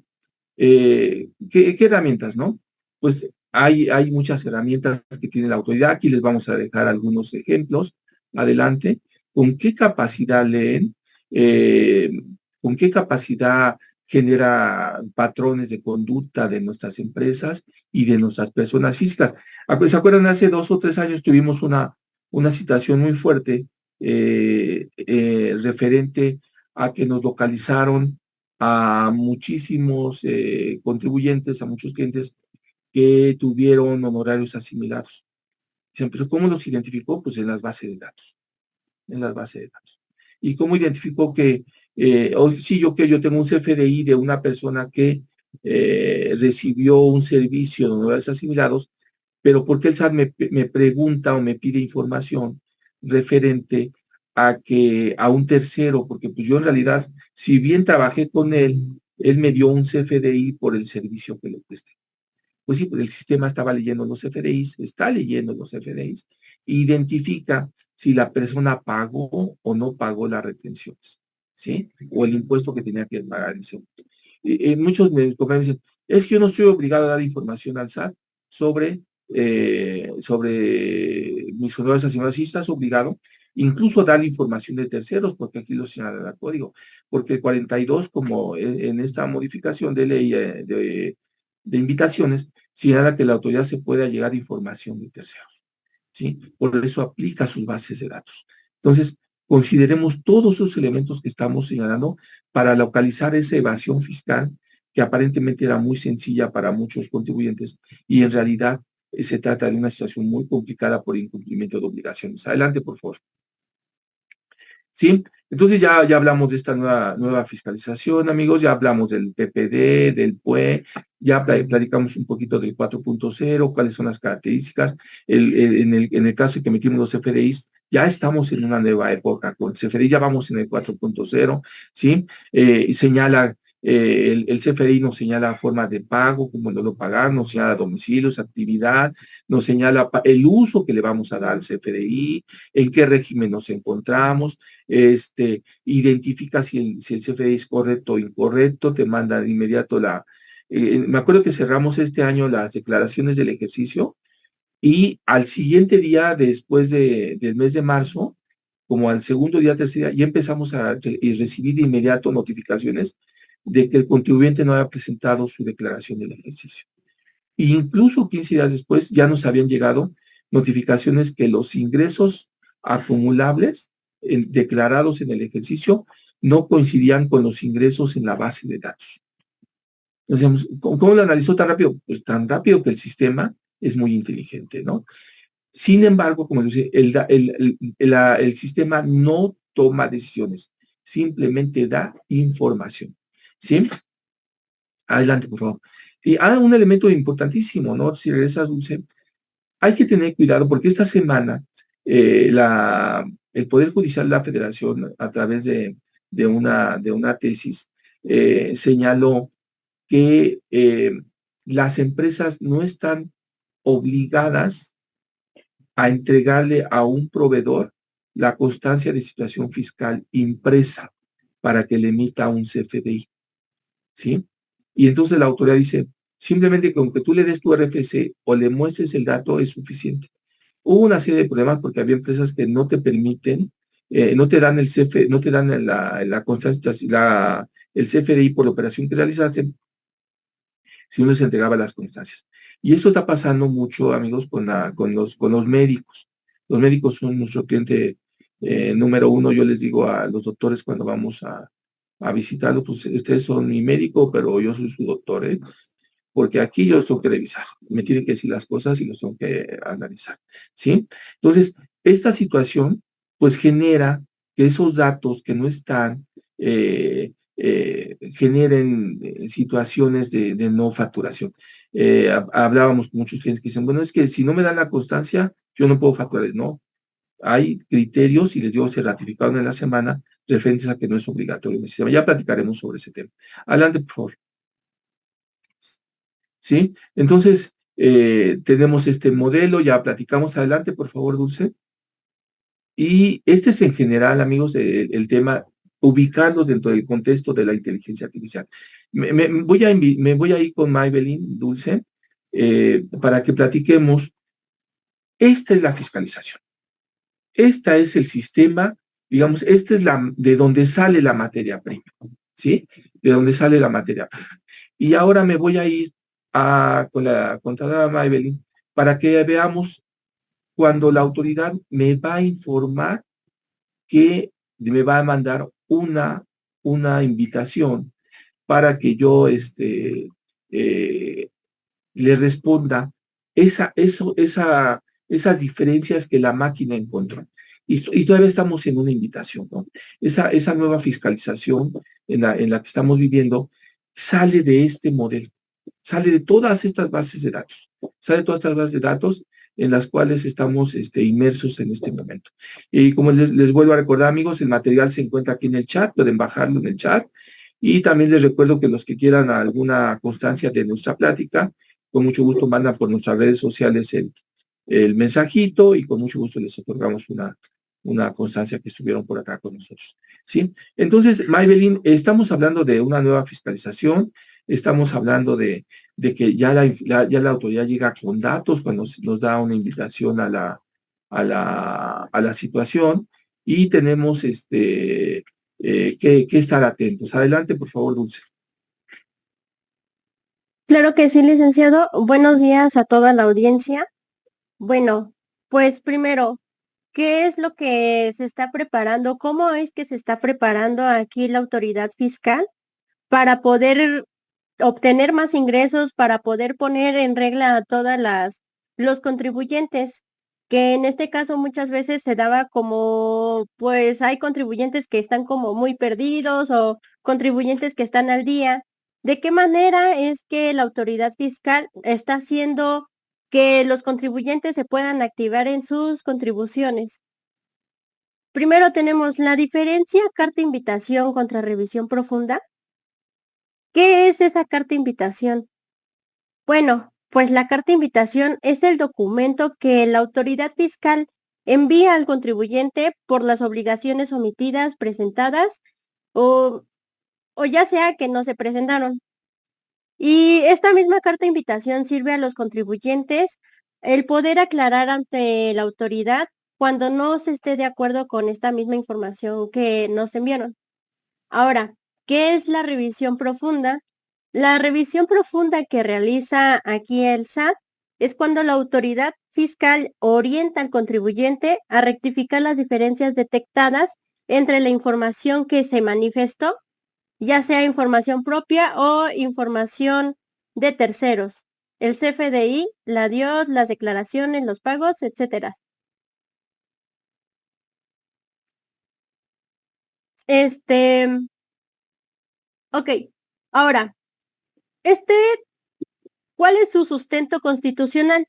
¿Qué herramientas, no? Pues hay muchas herramientas que tiene la autoridad. Aquí les vamos a dejar algunos ejemplos. Adelante. ¿Con qué capacidad leen? ¿Con qué capacidad genera patrones de conducta de nuestras empresas y de nuestras personas físicas? ¿Se acuerdan? Hace 2 o 3 años tuvimos una situación muy fuerte referente a que nos localizaron a muchísimos contribuyentes, a muchos clientes que tuvieron honorarios asimilados. Pero ¿cómo los identificó? Pues en las bases de datos, en las bases de datos. ¿Y cómo identificó que, sí, yo tengo un CFDI de una persona que recibió un servicio de honorarios asimilados, pero ¿por qué el SAT me pregunta o me pide información referente a un tercero? Porque pues yo en realidad, si bien trabajé con él me dio un CFDI por el servicio que le presté. Pues sí, pues el sistema estaba leyendo los CFDIs, está leyendo los CFDIs, e identifica si la persona pagó o no pagó las retenciones, ¿sí? O el impuesto que tenía que pagar. Muchos me dicen, es que yo no estoy obligado a dar información al SAT sobre mis honorarios asignados. Sí estás obligado, incluso a dar información de terceros, porque aquí lo señala el código, porque el 42, como en esta modificación de ley de invitaciones, señala que la autoridad se puede allegar información de terceros, ¿sí? Por eso aplica sus bases de datos. Entonces, consideremos todos esos elementos que estamos señalando para localizar esa evasión fiscal que aparentemente era muy sencilla para muchos contribuyentes y en realidad se trata de una situación muy complicada por incumplimiento de obligaciones. Adelante, por favor. ¿Sí? Entonces ya hablamos de esta nueva fiscalización, amigos, ya hablamos del PPD, del PUE, ya platicamos un poquito del 4.0, cuáles son las características. En el caso de que metimos los CFDIs, ya estamos en una nueva época. Con CFDI ya vamos en el 4.0, ¿sí? Señala, el CFDI nos señala forma de pago, cómo lo pagar, nos señala domicilios, actividad, nos señala el uso que le vamos a dar al CFDI, en qué régimen nos encontramos, identifica si el CFDI es correcto o incorrecto, te manda de inmediato me acuerdo que cerramos este año las declaraciones del ejercicio y al siguiente día, después del mes de marzo, como al segundo día, tercer día, ya empezamos a recibir de inmediato notificaciones de que el contribuyente no había presentado su declaración del ejercicio. E incluso 15 días después ya nos habían llegado notificaciones que los ingresos acumulables declarados en el ejercicio no coincidían con los ingresos en la base de datos. Entonces, ¿cómo lo analizó tan rápido? Pues tan rápido que el sistema es muy inteligente, ¿no? Sin embargo, como dice, el sistema no toma decisiones, simplemente da información. ¿Sí? Adelante, por favor. Y hay un elemento importantísimo, ¿no? Si regresas, Dulce, hay que tener cuidado porque esta semana el Poder Judicial de la Federación, a través de una tesis, señaló que las empresas no están obligadas a entregarle a un proveedor la constancia de situación fiscal impresa para que le emita un CFDI, ¿sí? Y entonces la autoridad dice, simplemente con que tú le des tu RFC o le muestres el dato es suficiente. Hubo una serie de problemas porque había empresas que no te permiten, no te dan el CF, no te dan la constancia, el CFDI por la operación que realizaste, si uno les entregaba las constancias. Y esto está pasando mucho, amigos, con los médicos. Los médicos son nuestro cliente número uno. Yo les digo a los doctores cuando vamos a visitarlos, pues ustedes son mi médico, pero yo soy su doctor, ¿eh? Porque aquí yo los tengo que revisar, me tienen que decir las cosas y los tengo que analizar, ¿sí? Entonces, esta situación, pues genera que esos datos que no están, generen situaciones de no facturación. Hablábamos con muchos clientes que dicen, bueno, es que si no me dan la constancia, yo no puedo facturar. No, hay criterios, y les digo, se ratificaron en la semana, referentes a que no es obligatorio el sistema. Ya platicaremos sobre ese tema. Adelante, por favor. ¿Sí? Entonces, tenemos este modelo, ya platicamos. Adelante, por favor, Dulce. Y este es en general, amigos, el tema, ubicarlos dentro del contexto de la inteligencia artificial. Me voy a ir con Maybelline, Dulce, para que platiquemos. Esta es la fiscalización. Este es el sistema, digamos, esta es de donde sale la materia prima, ¿sí? De donde sale la materia prima. Y ahora me voy a ir con la contadora Maybelline para que veamos cuando la autoridad me va a informar que me va a mandar una invitación para que yo le responda esas diferencias que la máquina encontró. Y todavía estamos en una invitación, ¿no? Esa nueva fiscalización en la que estamos viviendo sale de este modelo, sale de todas estas bases de datos, en las cuales estamos inmersos en este momento. Y como les vuelvo a recordar, amigos, el material se encuentra aquí en el chat, pueden bajarlo en el chat. Y también les recuerdo que los que quieran alguna constancia de nuestra plática, con mucho gusto mandan por nuestras redes sociales el mensajito y con mucho gusto les otorgamos una constancia que estuvieron por acá con nosotros. ¿Sí? Entonces, Maybelline, estamos hablando de una nueva fiscalización, estamos hablando de que ya la autoridad llega con datos cuando nos da una invitación a la situación y tenemos que estar atentos. Adelante, por favor, Dulce. Claro que sí, licenciado. Buenos días a toda la audiencia. Bueno, pues primero, ¿qué es lo que se está preparando? ¿Cómo es que se está preparando aquí la autoridad fiscal para poder obtener más ingresos, para poder poner en regla todas los contribuyentes, que en este caso muchas veces se daba como, pues hay contribuyentes que están como muy perdidos o contribuyentes que están al día. ¿De qué manera es que la autoridad fiscal está haciendo que los contribuyentes se puedan activar en sus contribuciones? Primero tenemos la diferencia carta invitación contra revisión profunda. ¿Qué es esa carta invitación? Bueno, pues la carta invitación es el documento que la autoridad fiscal envía al contribuyente por las obligaciones omitidas, presentadas o, o ya sea que no se presentaron. Y esta misma carta invitación sirve a los contribuyentes el poder aclarar ante la autoridad cuando no se esté de acuerdo con esta misma información que nos enviaron. Ahora, ¿qué es la revisión profunda? La revisión profunda que realiza aquí el SAT es cuando la autoridad fiscal orienta al contribuyente a rectificar las diferencias detectadas entre la información que se manifestó, ya sea información propia o información de terceros, el CFDI, la DIOT, las declaraciones, los pagos, etcétera. Ok, ahora, este, ¿cuál es su sustento constitucional?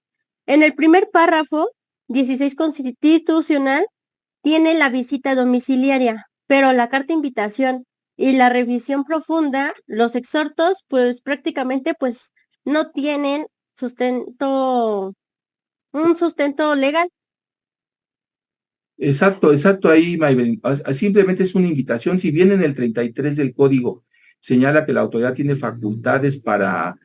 En el primer párrafo, 16 constitucional, tiene la visita domiciliaria, pero la carta invitación y la revisión profunda, los exhortos, pues prácticamente pues no tienen un sustento legal. Exacto, exacto, ahí, Maybelline. Simplemente es una invitación. Si bien en el 33 del código señala que la autoridad tiene facultades para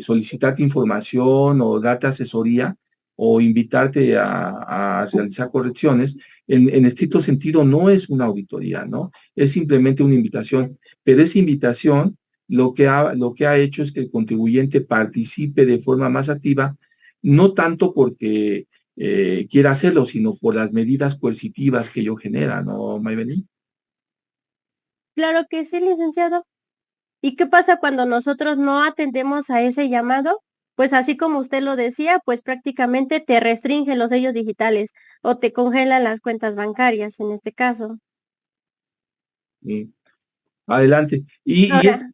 solicitarte información o darte asesoría o invitarte a realizar correcciones, en estricto sentido no es una auditoría, ¿no? Es simplemente una invitación. Pero esa invitación lo que ha hecho es que el contribuyente participe de forma más activa, no tanto porque quiera hacerlo, sino por las medidas coercitivas que ello genera, ¿no, Maybelline? Claro que sí, licenciado. ¿Y qué pasa cuando nosotros no atendemos a ese llamado? Pues así como usted lo decía, pues prácticamente te restringen los sellos digitales o te congelan las cuentas bancarias en este caso. Sí. Adelante. Ahora,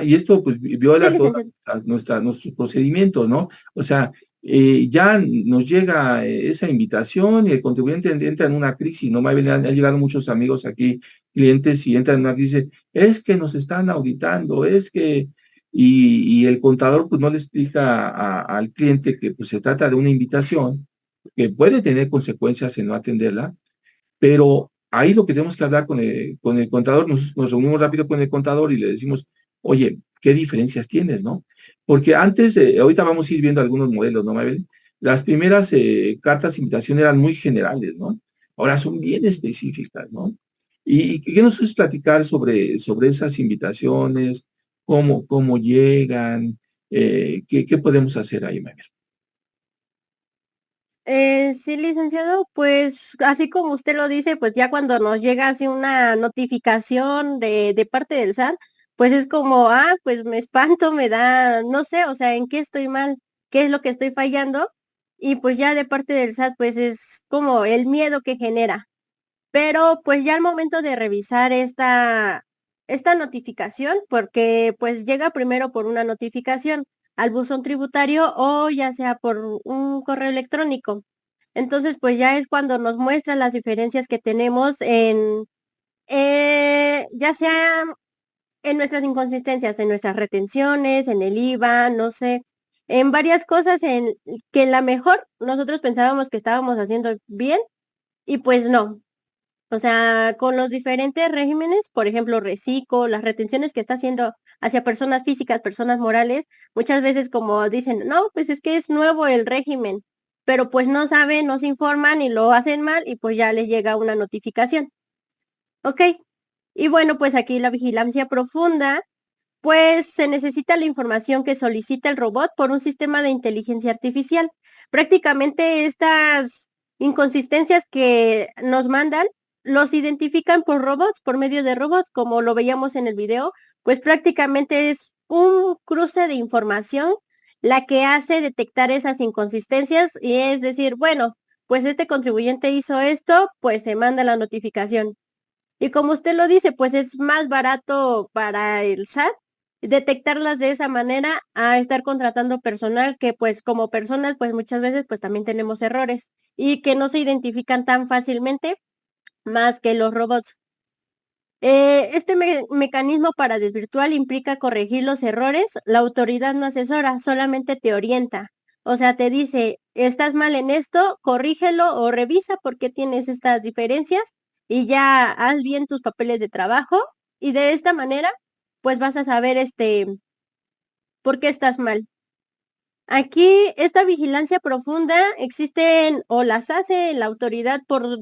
Y esto pues sí, viola todos licenciado. nuestros procedimientos, ¿no? O sea, ya nos llega esa invitación y el contribuyente entra en una crisis, ¿no? Han llegado muchos amigos aquí, clientes, y entran en una crisis, es que nos están auditando, y el contador pues no le explica al cliente que pues se trata de una invitación que puede tener consecuencias en no atenderla, pero ahí lo que tenemos que hablar con el contador, nos reunimos rápido con el contador y le decimos, oye, ¿qué diferencias tienes, no? Porque antes, ahorita vamos a ir viendo algunos modelos, ¿no, Mabel? Las primeras cartas de invitación eran muy generales, ¿no? Ahora son bien específicas, ¿no? ¿Y qué nos puedes platicar sobre esas invitaciones? ¿Cómo llegan? ¿Qué podemos hacer ahí, Mabel? Sí, licenciado, pues así como usted lo dice, pues ya cuando nos llega así una notificación de parte del SAT, pues es como, pues me espanto, me da, no sé, o sea, ¿en qué estoy mal? ¿Qué es lo que estoy fallando? Y pues ya de parte del SAT, pues es como el miedo que genera. Pero pues ya al momento de revisar esta notificación, porque pues llega primero por una notificación al buzón tributario o ya sea por un correo electrónico. Entonces, pues ya es cuando nos muestran las diferencias que tenemos ya sea en nuestras inconsistencias, en nuestras retenciones, en el IVA, no sé, en varias cosas en que en la mejor nosotros pensábamos que estábamos haciendo bien y pues no. O sea, con los diferentes regímenes, por ejemplo, Recico, las retenciones que está haciendo hacia personas físicas, personas morales, muchas veces como dicen, no, pues es que es nuevo el régimen, pero pues no saben, no se informan y lo hacen mal y pues ya les llega una notificación. Ok, y bueno, pues aquí la vigilancia profunda, pues se necesita la información que solicita el robot por un sistema de inteligencia artificial. Prácticamente estas inconsistencias que nos mandan los identifican por robots, por medio de robots, como lo veíamos en el video, pues prácticamente es un cruce de información la que hace detectar esas inconsistencias y es decir, bueno, pues este contribuyente hizo esto, pues se manda la notificación. Y como usted lo dice, pues es más barato para el SAT detectarlas de esa manera a estar contratando personal que pues como personas pues muchas veces pues también tenemos errores y que no se identifican tan fácilmente más que los robots. Este mecanismo para desvirtuar implica corregir los errores. La autoridad no asesora, solamente te orienta. O sea, te dice, estás mal en esto, corrígelo o revisa por qué tienes estas diferencias y ya haz bien tus papeles de trabajo y de esta manera, pues vas a saber por qué estás mal. Aquí esta vigilancia profunda existen o las hace la autoridad por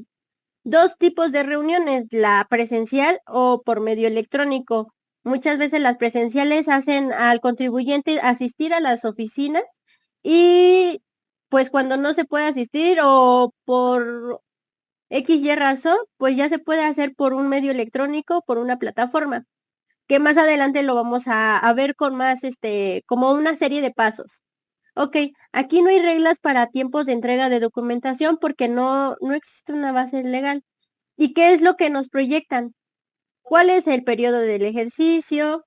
dos tipos de reuniones, la presencial o por medio electrónico. Muchas veces las presenciales hacen al contribuyente asistir a las oficinas y pues cuando no se puede asistir o por X y razón, pues ya se puede hacer por un medio electrónico, por una plataforma, que más adelante lo vamos a ver con más, como una serie de pasos. Ok, aquí no hay reglas para tiempos de entrega de documentación porque no existe una base legal. ¿Y qué es lo que nos proyectan? ¿Cuál es el periodo del ejercicio?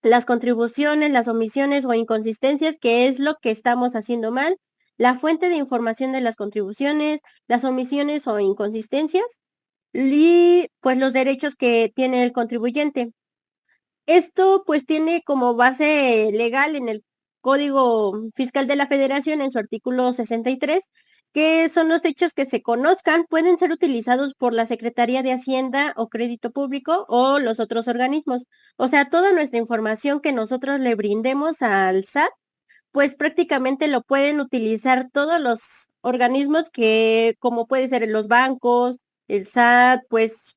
Las contribuciones, las omisiones o inconsistencias, qué es lo que estamos haciendo mal, la fuente de información de las contribuciones, las omisiones o inconsistencias y pues los derechos que tiene el contribuyente. Esto pues tiene como base legal en el Código Fiscal de la Federación en su artículo 63, que son los hechos que se conozcan, pueden ser utilizados por la Secretaría de Hacienda o Crédito Público o los otros organismos. O sea, toda nuestra información que nosotros le brindemos al SAT, pues prácticamente lo pueden utilizar todos los organismos que, como puede ser los bancos, el SAT, pues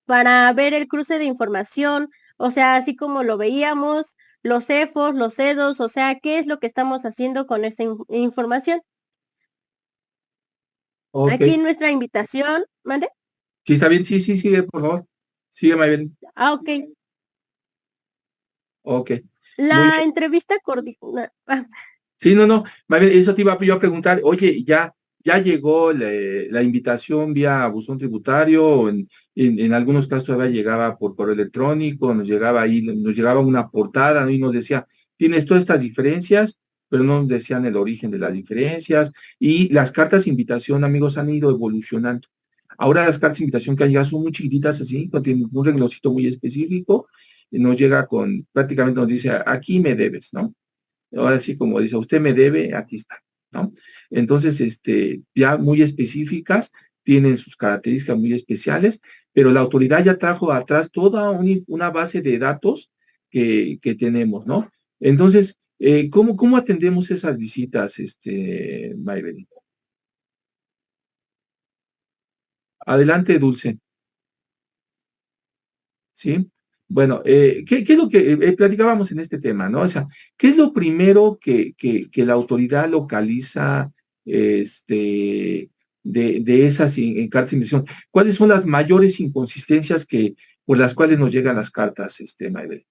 para ver el cruce de información, o sea, así como lo veíamos, los CEFOS, los CEDOS, o sea, ¿qué es lo que estamos haciendo con esta información? Ok. Aquí nuestra invitación, ¿mande? Sí, está bien. Sí, sí, sigue, por favor. Sigue, Maybelline. Ah, ok. Ok. Muy La bien. entrevista coordinada. Sí, no, no. Maybelline, eso te iba yo a preguntar. Oye, ya llegó la invitación vía buzón tributario, o en algunos casos todavía llegaba por correo electrónico, nos llegaba ahí, nos llegaba una portada, ¿no? Y nos decía, tienes todas estas diferencias, pero no nos decían el origen de las diferencias. Y las cartas de invitación, amigos, han ido evolucionando. Ahora las cartas de invitación que han llegado son muy chiquititas así, contienen un renglocito muy específico, y nos llega prácticamente nos dice, aquí me debes, ¿no? Ahora sí, como dice, usted me debe, aquí está, ¿no? Entonces, ya muy específicas, tienen sus características muy especiales, pero la autoridad ya trajo atrás toda una base de datos que tenemos, ¿no? Entonces, ¿cómo atendemos esas visitas, Maybelline? Adelante, Dulce, ¿sí? Bueno, ¿qué es lo que platicábamos en este tema, ¿no? O sea, ¿qué es lo primero que la autoridad localiza de esas cartas de inversión? ¿Cuáles son las mayores inconsistencias por las cuales nos llegan las cartas, Maybelline?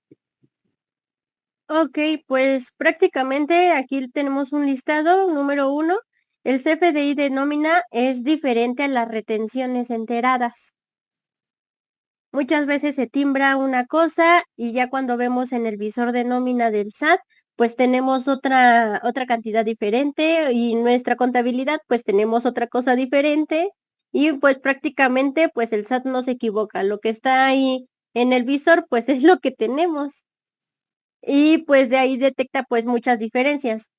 Ok, pues prácticamente aquí tenemos un listado. Número 1, el CFDI de nómina es diferente a las retenciones enteradas. Muchas veces se timbra una cosa y ya cuando vemos en el visor de nómina del SAT, pues tenemos otra cantidad diferente y nuestra contabilidad, pues tenemos otra cosa diferente y pues prácticamente pues el SAT no se equivoca. Lo que está ahí en el visor, pues es lo que tenemos y pues de ahí detecta pues muchas diferencias.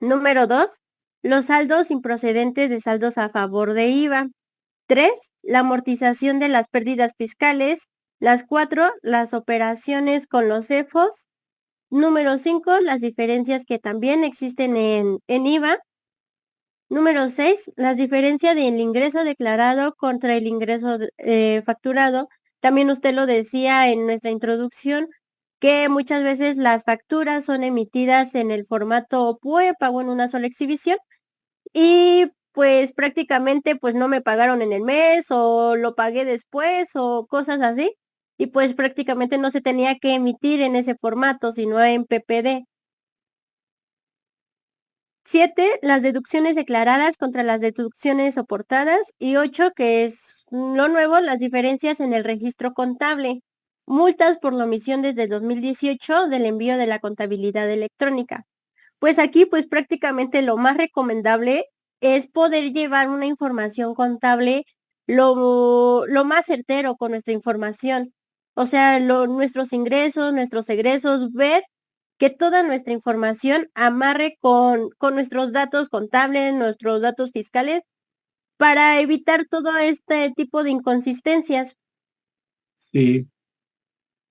Número 2, los saldos improcedentes de saldos a favor de IVA. 3, la amortización de las pérdidas fiscales. Las 4, las operaciones con los CEFOS. Número 5, las diferencias que también existen en IVA. Número 6, las diferencias del ingreso declarado contra el ingreso facturado. También usted lo decía en nuestra introducción, que muchas veces las facturas son emitidas en el formato PUE, pago en una sola exhibición, y pues prácticamente pues no me pagaron en el mes o lo pagué después o cosas así. Y pues prácticamente no se tenía que emitir en ese formato, sino en PPD. 7, las deducciones declaradas contra las deducciones soportadas. Y 8, que es lo nuevo, las diferencias en el registro contable. Multas por la omisión desde 2018 del envío de la contabilidad electrónica. Pues aquí, pues prácticamente lo más recomendable es poder llevar una información contable lo más certero con nuestra información. O sea, nuestros ingresos, nuestros egresos, ver que toda nuestra información amarre con nuestros datos contables, nuestros datos fiscales, para evitar todo este tipo de inconsistencias. Sí,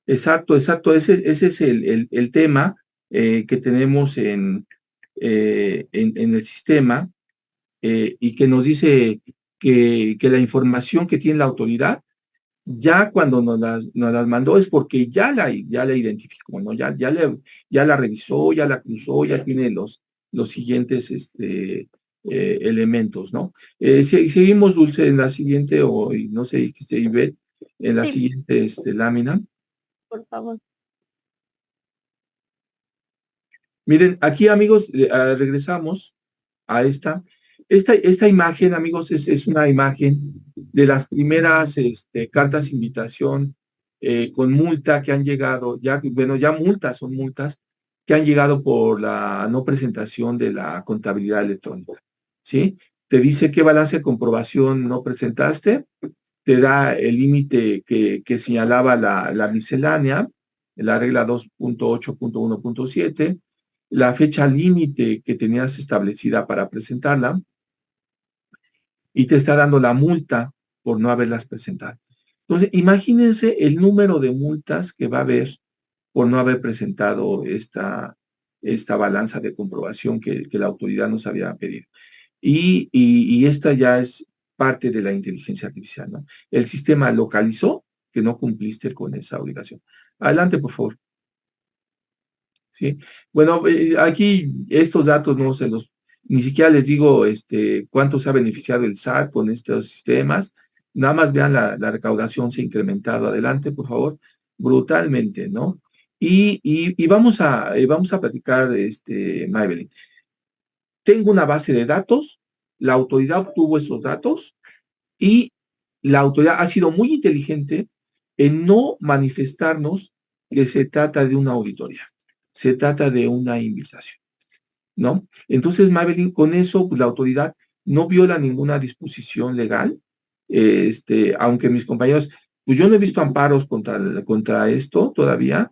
exacto, exacto. Ese es el tema que tenemos en el sistema y que nos dice que la información que tiene la autoridad, ya cuando nos las mandó es porque ya la identificó, ¿no? Ya la revisó, ya la cruzó, ya tiene los siguientes elementos, ¿no? Seguimos, Dulce, en la siguiente, o no sé, Ivette, en la Sí, siguiente lámina. por favor. Miren, aquí, amigos, regresamos a esta imagen, amigos, es una imagen de las primeras cartas de invitación con multa que han llegado, bueno, ya multas, son multas que han llegado por la no presentación de la contabilidad electrónica, ¿sí? Te dice qué balance de comprobación no presentaste, te da el límite que señalaba la miscelánea, la regla 2.8.1.7, la fecha límite que tenías establecida para presentarla, y te está dando la multa por no haberlas presentado. Entonces, imagínense el número de multas que va a haber por no haber presentado esta balanza de comprobación que la autoridad nos había pedido. Y esta ya es parte de la inteligencia artificial, ¿no? El sistema localizó que no cumpliste con esa obligación. Adelante, por favor. ¿Sí? Bueno, aquí estos datos no se los, ni siquiera les digo cuánto se ha beneficiado el SAT con estos sistemas, nada más vean la recaudación se ha incrementado. Adelante, por favor, brutalmente, ¿no? Y vamos a platicar, Maybelline. Tengo una base de datos, la autoridad obtuvo esos datos y la autoridad ha sido muy inteligente en no manifestarnos que se trata de una auditoría, se trata de una invitación, ¿no? Entonces, Maybelline, con eso, pues la autoridad no viola ninguna disposición legal, aunque mis compañeros, pues yo no he visto amparos contra esto todavía,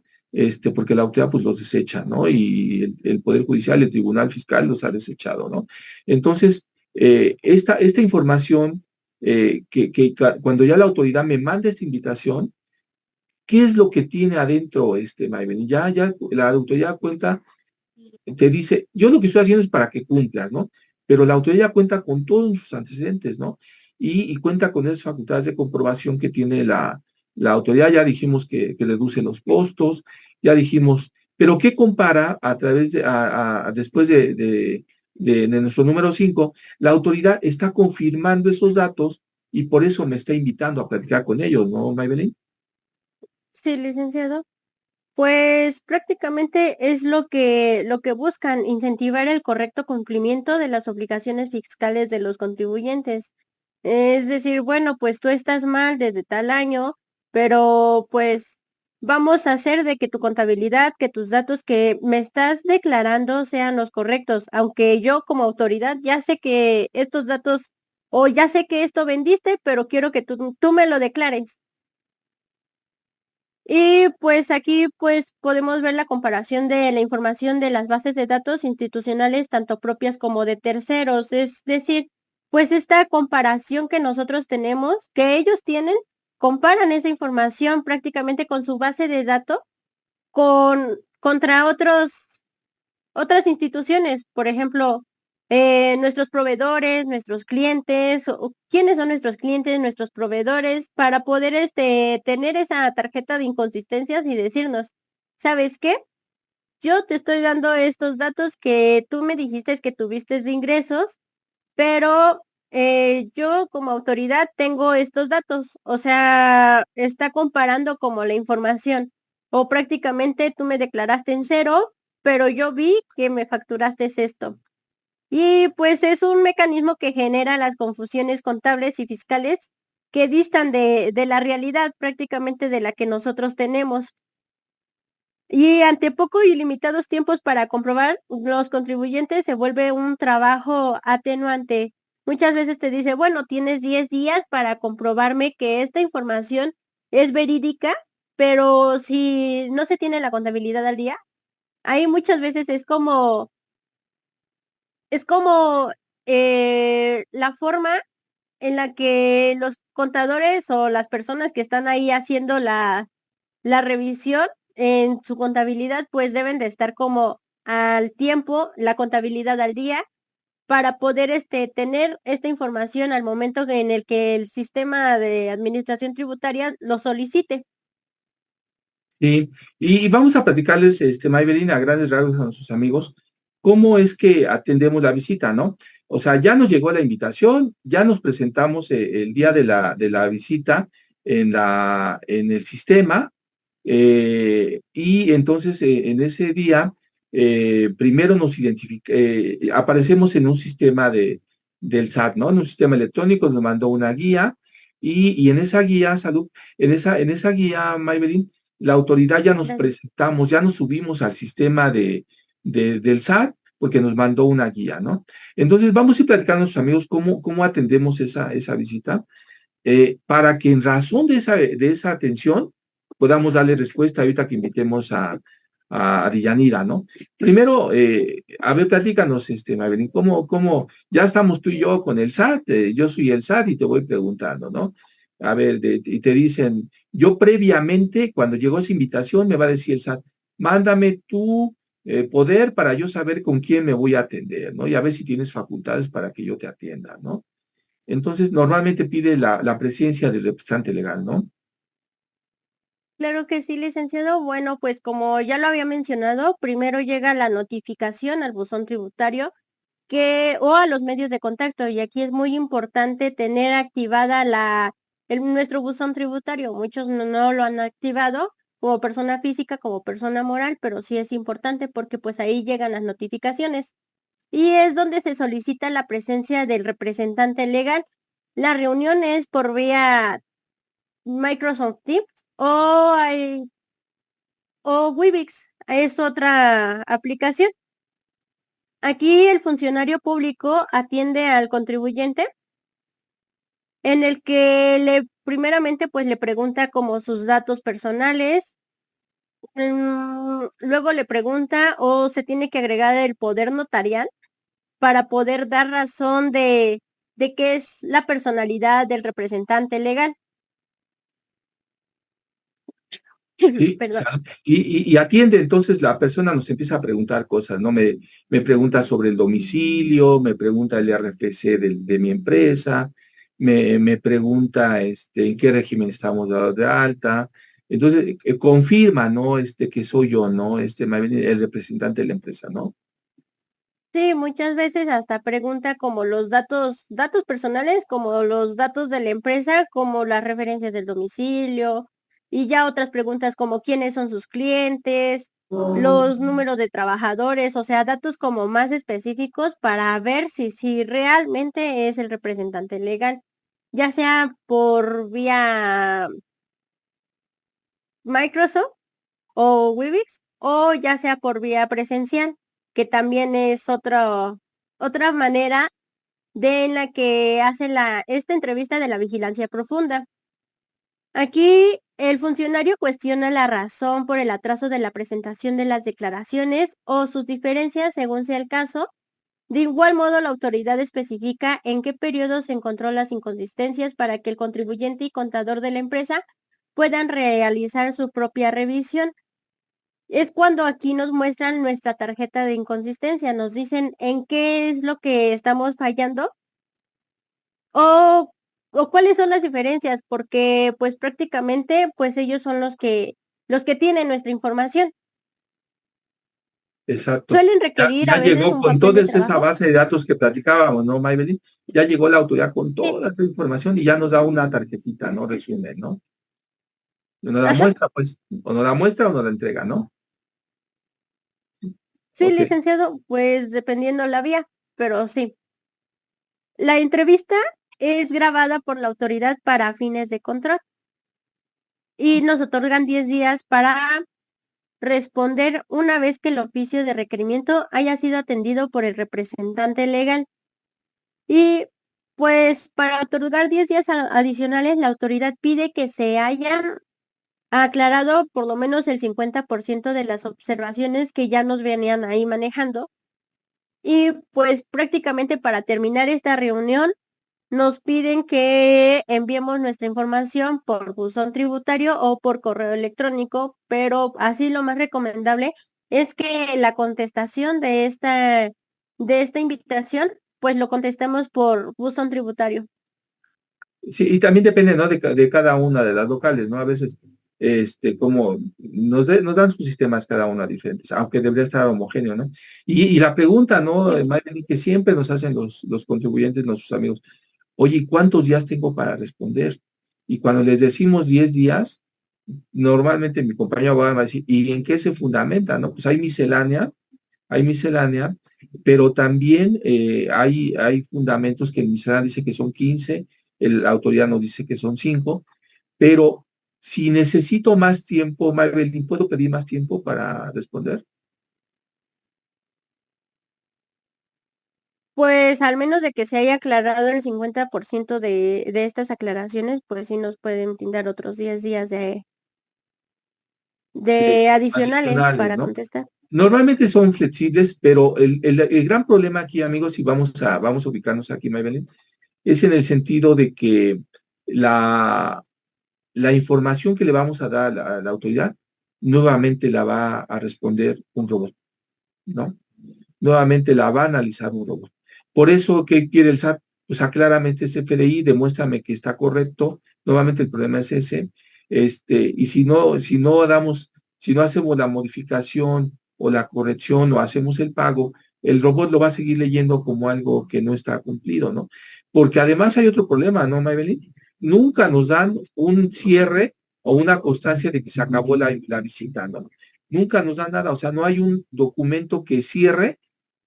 porque la autoridad pues los desecha, ¿no? Y el Poder Judicial, el Tribunal Fiscal los ha desechado, ¿no? Entonces, esta información, cuando ya la autoridad me manda esta invitación, ¿qué es lo que tiene adentro Maybelline? Ya la autoridad cuenta, te dice, yo lo que estoy haciendo es para que cumplas, ¿no? Pero la autoridad cuenta con todos sus antecedentes, ¿no? Y cuenta con esas facultades de comprobación que tiene la autoridad. Ya dijimos que reduce los costos, ya dijimos, pero ¿qué compara a través después de nuestro número 5? La autoridad está confirmando esos datos y por eso me está invitando a platicar con ellos, ¿no, Maybelline? Sí, licenciado. Pues prácticamente es lo que buscan, incentivar el correcto cumplimiento de las obligaciones fiscales de los contribuyentes. Es decir, bueno, pues tú estás mal desde tal año, pero pues vamos a hacer de que tu contabilidad, que tus datos que me estás declarando sean los correctos, aunque yo como autoridad ya sé que estos datos o ya sé que esto vendiste, pero quiero que tú me lo declares. Y pues aquí pues podemos ver la comparación de la información de las bases de datos institucionales, tanto propias como de terceros. Es decir, pues esta comparación que nosotros tenemos, que ellos tienen, comparan esa información prácticamente con su base de datos contra otras instituciones, por ejemplo, nuestros proveedores, nuestros clientes, o quiénes son nuestros clientes, nuestros proveedores, para poder tener esa tarjeta de inconsistencias y decirnos, ¿sabes qué? Yo te estoy dando estos datos que tú me dijiste que tuviste de ingresos, pero yo como autoridad tengo estos datos. O sea, está comparando como la información. O prácticamente tú me declaraste en cero, pero yo vi que me facturaste esto. Y pues es un mecanismo que genera las confusiones contables y fiscales que distan de la realidad prácticamente de la que nosotros tenemos. Y ante poco y limitados tiempos para comprobar, los contribuyentes se vuelve un trabajo atenuante. Muchas veces te dice, bueno, tienes 10 días para comprobarme que esta información es verídica, pero si no se tiene la contabilidad al día, ahí muchas veces es como la forma en la que los contadores o las personas que están ahí haciendo la revisión en su contabilidad, pues deben de estar como al tiempo, la contabilidad al día, para poder tener esta información al momento en el que el sistema de administración tributaria lo solicite. Sí, y vamos a platicarles, Maybelline, a grandes rasgos a nuestros amigos, cómo es que atendemos la visita, ¿no? O sea, ya nos llegó la invitación, ya nos presentamos el día de la visita en el sistema, y entonces en ese día, primero nos identifica, aparecemos en un sistema del SAT, ¿no? En un sistema electrónico nos mandó una guía, y en esa guía, en esa guía, Maybelline, la autoridad ya nos presentamos, ya nos subimos al sistema del SAT porque nos mandó una guía, ¿no? Entonces vamos a ir platicando a nuestros amigos cómo atendemos esa visita, para que en razón de esa atención podamos darle respuesta ahorita que invitemos a Diyanira, ¿no? Primero, a ver, platícanos, Maybelline, ya estamos tú y yo con el SAT, yo soy el SAT y te voy preguntando, ¿no? A ver, y te dicen, yo previamente, cuando llegó esa invitación, me va a decir el SAT, mándame tu poder para yo saber con quién me voy a atender, ¿no? Y a ver si tienes facultades para que yo te atienda, ¿no? Entonces, normalmente pide la presencia del representante legal, ¿no? Claro que sí, licenciado. Bueno, pues como ya lo había mencionado, primero llega la notificación al buzón tributario o a los medios de contacto. Y aquí es muy importante tener activada nuestro buzón tributario. Muchos no lo han activado como persona física, como persona moral, pero sí es importante porque pues ahí llegan las notificaciones. Y es donde se solicita la presencia del representante legal. La reunión es por vía Microsoft Teams o Webex, es otra aplicación. Aquí el funcionario público atiende al contribuyente en el que primeramente pues le pregunta como sus datos personales, luego le pregunta o se tiene que agregar el poder notarial para poder dar razón de qué es la personalidad del representante legal. Sí, Perdón. y atiende, entonces la persona nos empieza a preguntar cosas, ¿no? Me pregunta sobre el domicilio, me pregunta el RFC de mi empresa, me pregunta en qué régimen estamos dados de alta. Entonces, confirma, ¿no? Que soy yo, ¿no? El representante de la empresa, ¿no? Sí, muchas veces hasta pregunta como los datos personales, como los datos de la empresa, como las referencias del domicilio, y ya otras preguntas como quiénes son sus clientes, los números de trabajadores, o sea, datos como más específicos para ver si realmente es el representante legal, ya sea por vía Microsoft o Webex, o ya sea por vía presencial, que también es otra manera en la que hace esta entrevista de la vigilancia profunda. Aquí el funcionario cuestiona la razón por el atraso de la presentación de las declaraciones o sus diferencias según sea el caso. De igual modo, la autoridad especifica en qué periodo se encontró las inconsistencias para que el contribuyente y contador de la empresa puedan realizar su propia revisión. Es cuando aquí nos muestran nuestra tarjeta de inconsistencia, nos dicen en qué es lo que estamos fallando o, o cuáles son las diferencias, porque pues prácticamente pues ellos son los que tienen nuestra información. Exacto. Suelen requerir a Ya veces llegó un con papel toda de esa trabajo. base de datos que platicábamos, ¿no, Maybelline? Ya llegó la autoridad con Sí, toda esa información y ya nos da una tarjetita, ¿no? Resumen, ¿no? Nos la ajá. muestra, pues, o nos la muestra o nos la entrega, ¿no? Sí, Ok. licenciado, pues dependiendo la vía. pero sí. La entrevista es grabada por la autoridad para fines de control y nos otorgan 10 días para responder una vez que el oficio de requerimiento haya sido atendido por el representante legal. Y pues para otorgar 10 días adicionales, la autoridad pide que se hayan aclarado por lo menos el 50% de las observaciones que ya nos venían ahí manejando. Y pues prácticamente para terminar esta reunión, nos piden que enviemos nuestra información por buzón tributario o por correo electrónico, pero así lo más recomendable es que la contestación de esta invitación, pues lo contestemos por buzón tributario. Sí, y también depende, ¿no? De cada una de las locales, ¿no? A veces, como nos dan sus sistemas cada una diferentes, aunque debería estar homogéneo, ¿no? Y la pregunta, ¿no? Sí. Mayrani, que siempre nos hacen los contribuyentes, nuestros amigos, oye, ¿y cuántos días tengo para responder? Y cuando les decimos 10 días, normalmente mi compañero va a decir, ¿y en qué se fundamenta, no? Pues hay miscelánea, pero también hay fundamentos que el miscelánea dice que son 15, la autoridad nos dice que son 5, pero si necesito más tiempo, Maybelline, ¿puedo pedir más tiempo para responder? Pues al menos de que se haya aclarado el 50% de estas aclaraciones, pues sí nos pueden brindar otros 10 días de adicionales Adicionales, para ¿no? contestar. Normalmente son flexibles, pero el gran problema aquí, amigos, y vamos a ubicarnos aquí, Maybelline, es en el sentido de que la información que le vamos a dar a la autoridad, nuevamente la va a responder un robot, ¿no? Nuevamente la va a analizar un robot. Por eso, ¿qué quiere el SAT? Pues claramente ese FDI, demuéstrame que está correcto. Nuevamente el problema es ese. Y si no hacemos la modificación o la corrección o hacemos el pago, el robot lo va a seguir leyendo como algo que no está cumplido, ¿no? Porque además hay otro problema, ¿no, Maybelline? Nunca nos dan un cierre o una constancia de que se acabó la visita, ¿no? Nunca nos dan nada, o sea, no hay un documento que cierre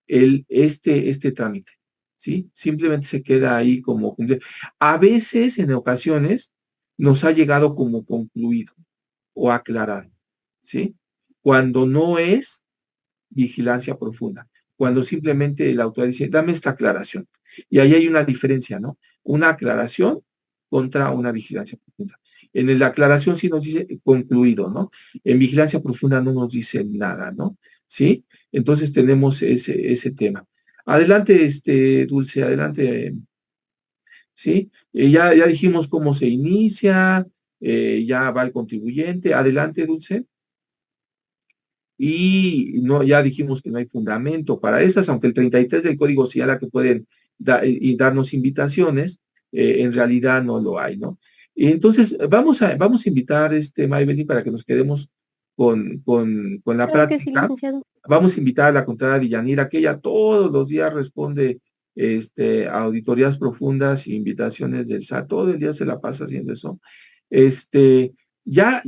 este trámite, ¿sí? Simplemente se queda ahí como cumplido. A veces, en ocasiones, nos ha llegado como concluido o aclarado, ¿sí? Cuando no es vigilancia profunda, cuando simplemente la autoridad dice, dame esta aclaración. Y ahí hay una diferencia, ¿no? Una aclaración contra una vigilancia profunda. En la aclaración sí nos dice concluido, ¿no? En vigilancia profunda no nos dice nada, ¿no? ¿Sí? Entonces tenemos ese tema. Adelante, Dulce, adelante. ¿Sí? Ya dijimos cómo se inicia, ya va el contribuyente. Adelante, Dulce. Y no, ya dijimos que no hay fundamento para estas, aunque el 33 del Código Civil la que pueden darnos invitaciones, en realidad no lo hay, ¿no? Y entonces, vamos a invitar, Maybelline, para que nos quedemos con la Claro que sí, práctica. licenciado. Vamos a invitar a la contraria de Yanira, que ella todos los días responde a auditorías profundas e invitaciones del SAT, todo el día se la pasa haciendo eso. Ya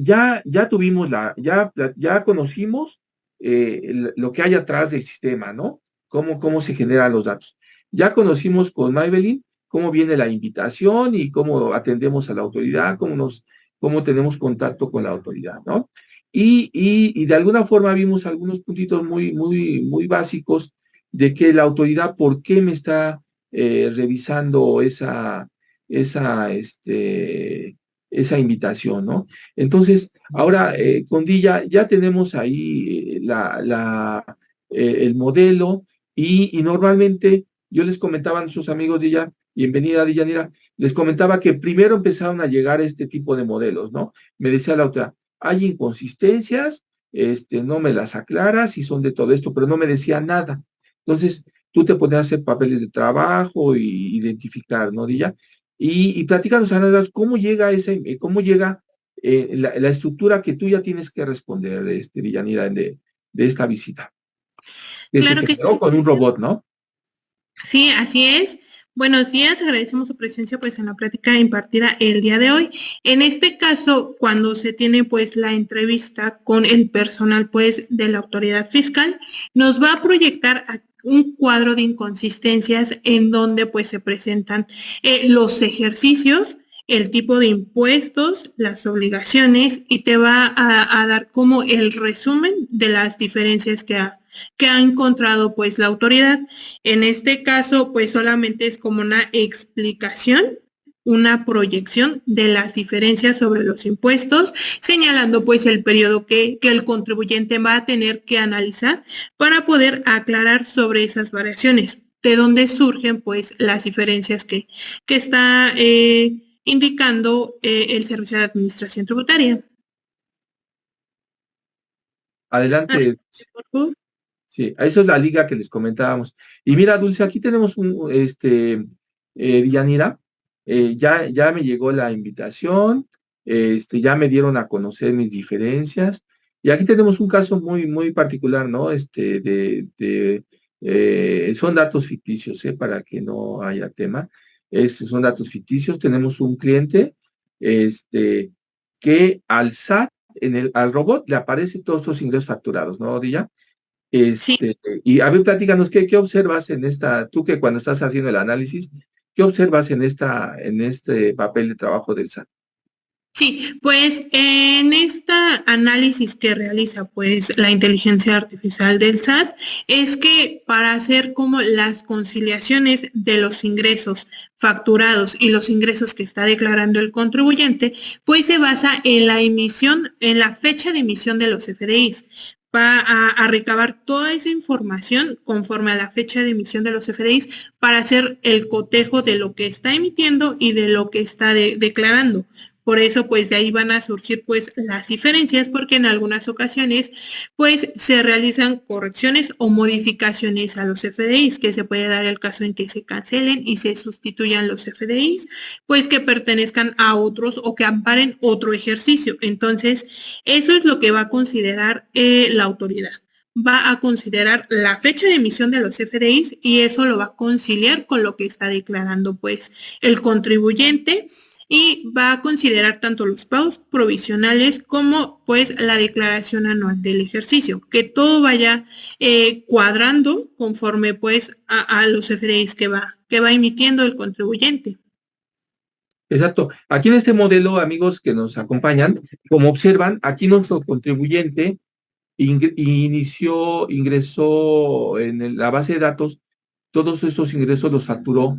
tuvimos ya conocimos lo que hay atrás del sistema, ¿no? Cómo se generan los datos. Ya conocimos con Maybelline cómo viene la invitación y cómo atendemos a la autoridad, cómo tenemos contacto con la autoridad, ¿no? Y de alguna forma vimos algunos puntitos muy básicos de que la autoridad, ¿por qué me está revisando esa invitación, ¿no? Entonces, ahora con Dilla ya tenemos ahí el modelo y normalmente yo les comentaba a nuestros amigos Dilla, bienvenida Dillanira, les comentaba que primero empezaron a llegar este tipo de modelos, ¿no? Me decía la otra, hay inconsistencias, no me las aclaras y son de todo esto, pero no me decía nada. Entonces, tú te ponías a hacer papeles de trabajo y identificar, ¿no, Dilla? Y platícanos, Ana, cómo llega la estructura que tú ya tienes que responder, Villanira, de esta visita. Que se Claro que generó sí. con un robot, ¿no? Sí, así es. Buenos días, agradecemos su presencia pues en la plática impartida el día de hoy. En este caso, cuando se tiene pues la entrevista con el personal pues de la autoridad fiscal, nos va a proyectar un cuadro de inconsistencias en donde pues se presentan los ejercicios, el tipo de impuestos, las obligaciones y te va a dar como el resumen de las diferencias que ha encontrado pues la autoridad. En este caso pues solamente es como una explicación, una proyección de las diferencias sobre los impuestos, señalando pues el periodo que el contribuyente va a tener que analizar para poder aclarar sobre esas variaciones, de dónde surgen pues las diferencias que está indicando el Servicio de Administración Tributaria. Adelante. Por favor. Sí, eso es la liga que les comentábamos. Y mira, Dulce, aquí tenemos Yanira, ya me llegó la invitación, ya me dieron a conocer mis diferencias, y aquí tenemos un caso muy, muy particular, ¿no? Son datos ficticios, para que no haya tema. Son datos ficticios. Tenemos un cliente, que al SAT, al robot le aparecen todos estos ingresos facturados, ¿no, Dilla? Sí. Y a ver, platícanos, ¿qué observas en tú que cuando estás haciendo el análisis, qué observas en este papel de trabajo del SAT? Sí, pues en este análisis que realiza pues la inteligencia artificial del SAT es que para hacer como las conciliaciones de los ingresos facturados y los ingresos que está declarando el contribuyente, pues se basa en la emisión, en la fecha de emisión de los FDIs. Va a recabar toda esa información conforme a la fecha de emisión de los FDIs para hacer el cotejo de lo que está emitiendo y de lo que está declarando. Por eso, pues de ahí van a surgir pues las diferencias, porque en algunas ocasiones pues se realizan correcciones o modificaciones a los FDIs, que se puede dar el caso en que se cancelen y se sustituyan los FDIs, pues que pertenezcan a otros o que amparen otro ejercicio. Entonces, eso es lo que va a considerar la autoridad. Va a considerar la fecha de emisión de los FDIs y eso lo va a conciliar con lo que está declarando pues el contribuyente. Y va a considerar tanto los pagos provisionales como pues la declaración anual del ejercicio, que todo vaya cuadrando conforme pues a los FDIs que va emitiendo el contribuyente. Exacto. Aquí en este modelo, amigos que nos acompañan, como observan, aquí nuestro contribuyente ingresó en la base de datos, todos estos ingresos los facturó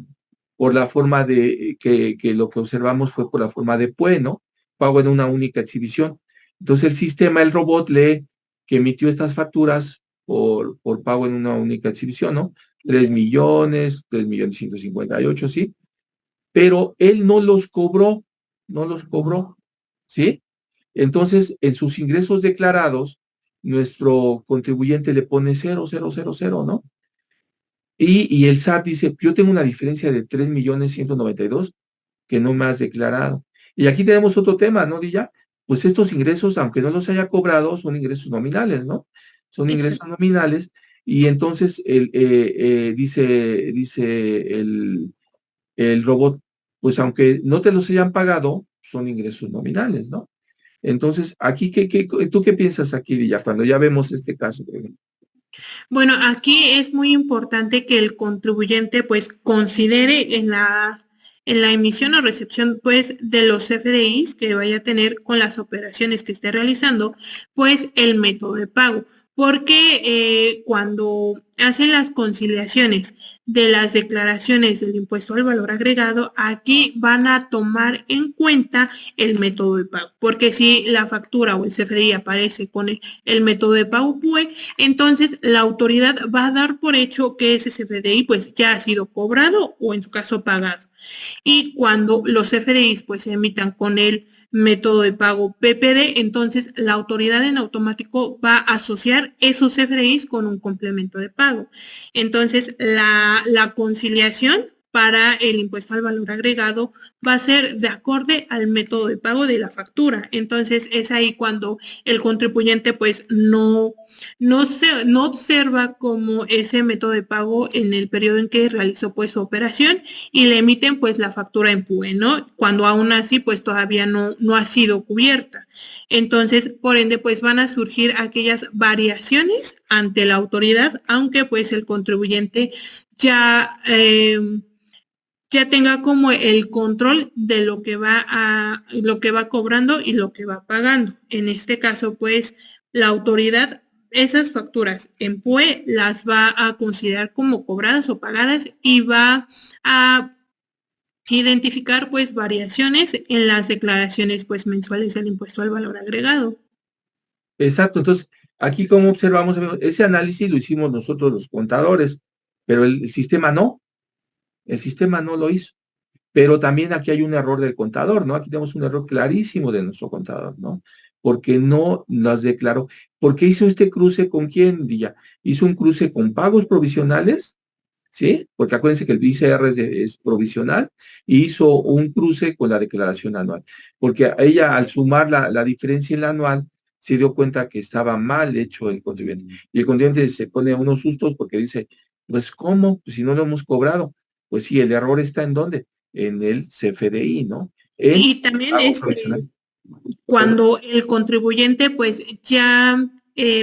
por la forma de que lo que observamos fue por la forma de PUE, ¿no? Pago en una única exhibición. Entonces el sistema, el robot lee que emitió estas facturas por pago en una única exhibición, ¿no? 3.158.000, ¿sí? Pero él no los cobró, ¿sí? Entonces, en sus ingresos declarados, nuestro contribuyente le pone 0, 0, 0, 0, ¿no? Y el SAT dice, yo tengo una diferencia de 3.192.000 que no me has declarado. Y aquí tenemos otro tema, ¿no, Dilla? Pues estos ingresos, aunque no los haya cobrado, son ingresos nominales, ¿no? Son ingresos nominales, y entonces dice el robot, pues aunque no te los hayan pagado, son ingresos nominales, ¿no? Entonces, aquí, ¿tú qué piensas aquí, Dilla, cuando ya vemos este caso, por ejemplo? Bueno, aquí es muy importante que el contribuyente pues considere en la emisión o recepción pues de los FDIs que vaya a tener con las operaciones que esté realizando, pues el método de pago. Porque cuando hacen las conciliaciones de las declaraciones del impuesto al valor agregado, aquí van a tomar en cuenta el método de pago. Porque si la factura o el CFDI aparece con el método de pago PUE, entonces la autoridad va a dar por hecho que ese CFDI pues ya ha sido cobrado o en su caso pagado. Y cuando los FDIs pues se emitan con el método de pago PPD, entonces la autoridad en automático va a asociar esos FDIs con un complemento de pago. Entonces la conciliación para el impuesto al valor agregado va a ser de acorde al método de pago de la factura. Entonces es ahí cuando el contribuyente pues no observa como ese método de pago en el periodo en que realizó pues su operación y le emiten pues la factura en PUE, ¿no? Cuando aún así pues todavía no ha sido cubierta. Entonces, por ende, pues van a surgir aquellas variaciones ante la autoridad, aunque pues el contribuyente ya tenga como el control de lo que va cobrando y lo que va pagando. En este caso, pues la autoridad esas facturas en PUE las va a considerar como cobradas o pagadas y va a identificar pues variaciones en las declaraciones pues mensuales del impuesto al valor agregado. Exacto, entonces aquí como observamos, amigos, ese análisis lo hicimos nosotros los contadores, pero el sistema no lo hizo. Pero también aquí hay un error del contador, ¿no? Aquí tenemos un error clarísimo de nuestro contador, ¿no? Porque no las declaró. ¿Por qué hizo este cruce con quién, Villa? Hizo un cruce con pagos provisionales, ¿sí? Porque acuérdense que el ICR es provisional, y hizo un cruce con la declaración anual. Porque ella, al sumar la diferencia en la anual, se dio cuenta que estaba mal hecho el contribuyente. Y el contribuyente se pone a unos sustos porque dice, pues, ¿cómo? Pues si no lo hemos cobrado. Pues sí, el error está ¿en dónde? En el CFDI, ¿no? Y también cuando el contribuyente pues ya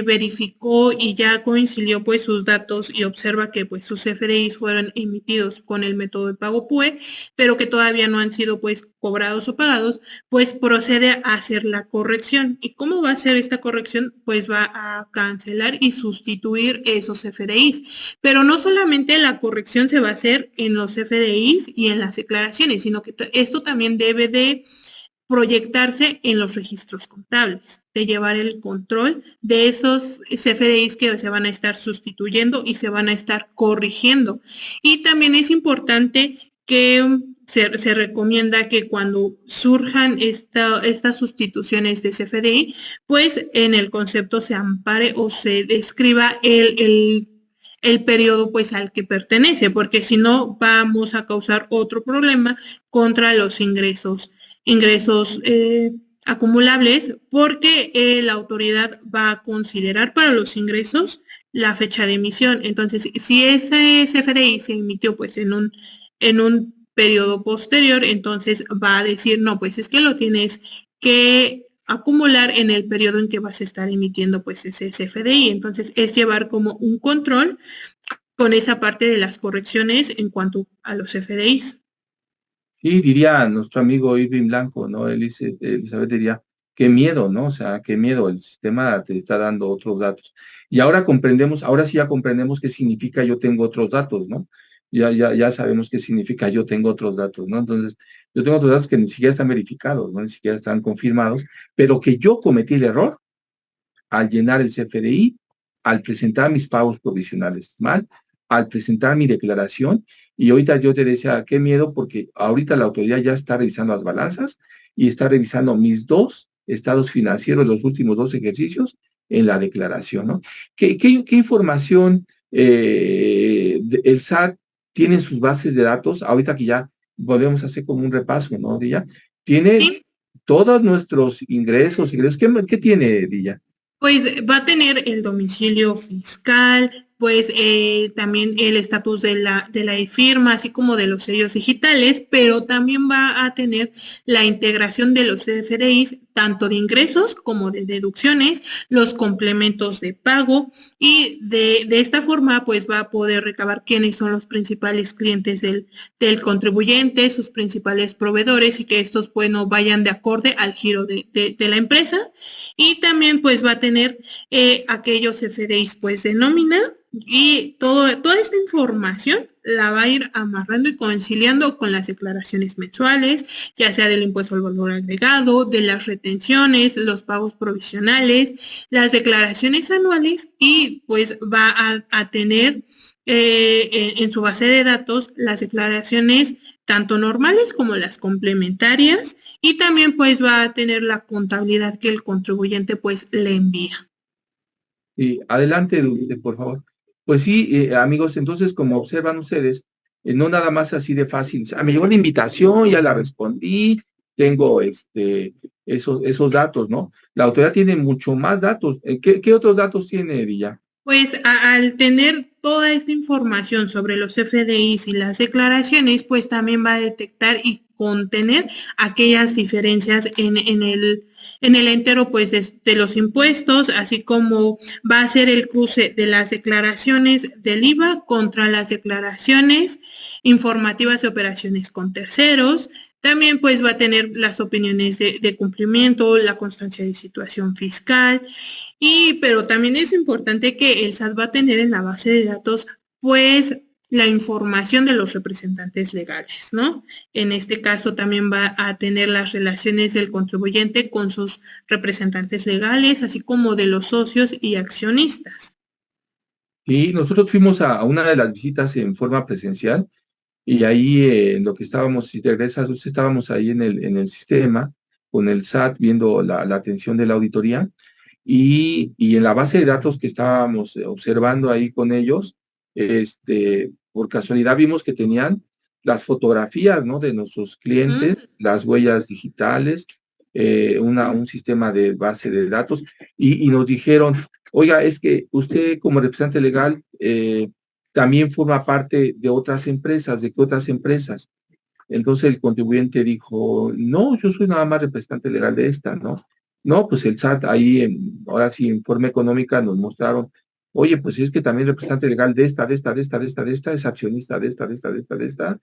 verificó y ya coincidió pues sus datos y observa que pues sus CFDIs fueron emitidos con el método de pago PUE, pero que todavía no han sido pues cobrados o pagados, pues procede a hacer la corrección. ¿Y cómo va a hacer esta corrección? Pues va a cancelar y sustituir esos CFDIs. Pero no solamente la corrección se va a hacer en los CFDIs y en las declaraciones, sino que esto también debe de proyectarse en los registros contables, de llevar el control de esos CFDIs que se van a estar sustituyendo y se van a estar corrigiendo. Y también es importante que se recomienda que cuando surjan estas sustituciones de CFDI, pues en el concepto se ampare o se describa el periodo pues al que pertenece, porque si no vamos a causar otro problema contra los ingresos acumulables, porque la autoridad va a considerar para los ingresos la fecha de emisión. Entonces, si ese CFDI se emitió pues en un periodo posterior, entonces va a decir, no, pues es que lo tienes que acumular en el periodo en que vas a estar emitiendo pues ese CFDI. Entonces, es llevar como un control con esa parte de las correcciones en cuanto a los CFDIs. Sí, diría nuestro amigo Irving Blanco, ¿no? Elizabeth diría, qué miedo, ¿no? O sea, qué miedo, el sistema te está dando otros datos. Y ahora sí ya comprendemos qué significa yo tengo otros datos, ¿no? Ya sabemos qué significa yo tengo otros datos, ¿no? Entonces, yo tengo otros datos que ni siquiera están verificados, ¿no? Ni siquiera están confirmados, pero que yo cometí el error al llenar el CFDI, al presentar mis pagos provisionales mal, al presentar mi declaración. Y ahorita yo te decía, qué miedo, porque ahorita la autoridad ya está revisando las balanzas y está revisando mis 2 estados financieros, los últimos 2 ejercicios, en la declaración, ¿no? ¿Qué información el SAT tiene en sus bases de datos? Ahorita que ya volvemos a hacer como un repaso, ¿no, Dilla? Tiene ¿Sí? Todos nuestros ingresos. ¿Qué tiene, Dilla? Pues va a tener el domicilio fiscal, pues también el estatus de la e-firma, así como de los sellos digitales, pero también va a tener la integración de los CFDIs, tanto de ingresos como de deducciones, los complementos de pago, y de esta forma pues va a poder recabar quiénes son los principales clientes del contribuyente, sus principales proveedores, y que estos pues no vayan de acorde al giro de la empresa. Y también pues va a tener aquellos CFDIs pues de nómina, y toda esta información la va a ir amarrando y conciliando con las declaraciones mensuales, ya sea del impuesto al valor agregado, de las retenciones, los pagos provisionales, las declaraciones anuales, y pues va a tener en su base de datos las declaraciones tanto normales como las complementarias, y también pues va a tener la contabilidad que el contribuyente pues le envía. Adelante, por favor. Pues sí, amigos, entonces como observan ustedes, no nada más así de fácil. Me llegó una invitación, ya la respondí, tengo esos datos, ¿no? La autoridad tiene mucho más datos. ¿Qué otros datos tiene, Villa? Pues al tener toda esta información sobre los FDIs y las declaraciones, pues también va a detectar y contener aquellas diferencias en el entero pues de los impuestos, así como va a ser el cruce de las declaraciones del IVA contra las declaraciones informativas de operaciones con terceros. También pues va a tener las opiniones de cumplimiento, la constancia de situación fiscal, pero también es importante que el SAT va a tener en la base de datos pues la información de los representantes legales, ¿no? En este caso también va a tener las relaciones del contribuyente con sus representantes legales, así como de los socios y accionistas. Y nosotros fuimos a una de las visitas en forma presencial y ahí en lo que estábamos, si te regresas, estábamos ahí en el sistema con el SAT viendo la atención de la auditoría y en la base de datos que estábamos observando ahí con ellos, por casualidad vimos que tenían las fotografías, ¿no? De nuestros clientes, las huellas digitales, un sistema de base de datos y nos dijeron, oiga, es que usted como representante legal también forma parte de otras empresas. ¿De qué otras empresas? Entonces el contribuyente dijo, no, yo soy nada más representante legal de esta, ¿no? No, pues el SAT ahí, ahora sí, en forma económica nos mostraron, oye, pues es que también representante legal de esta, es accionista de esta,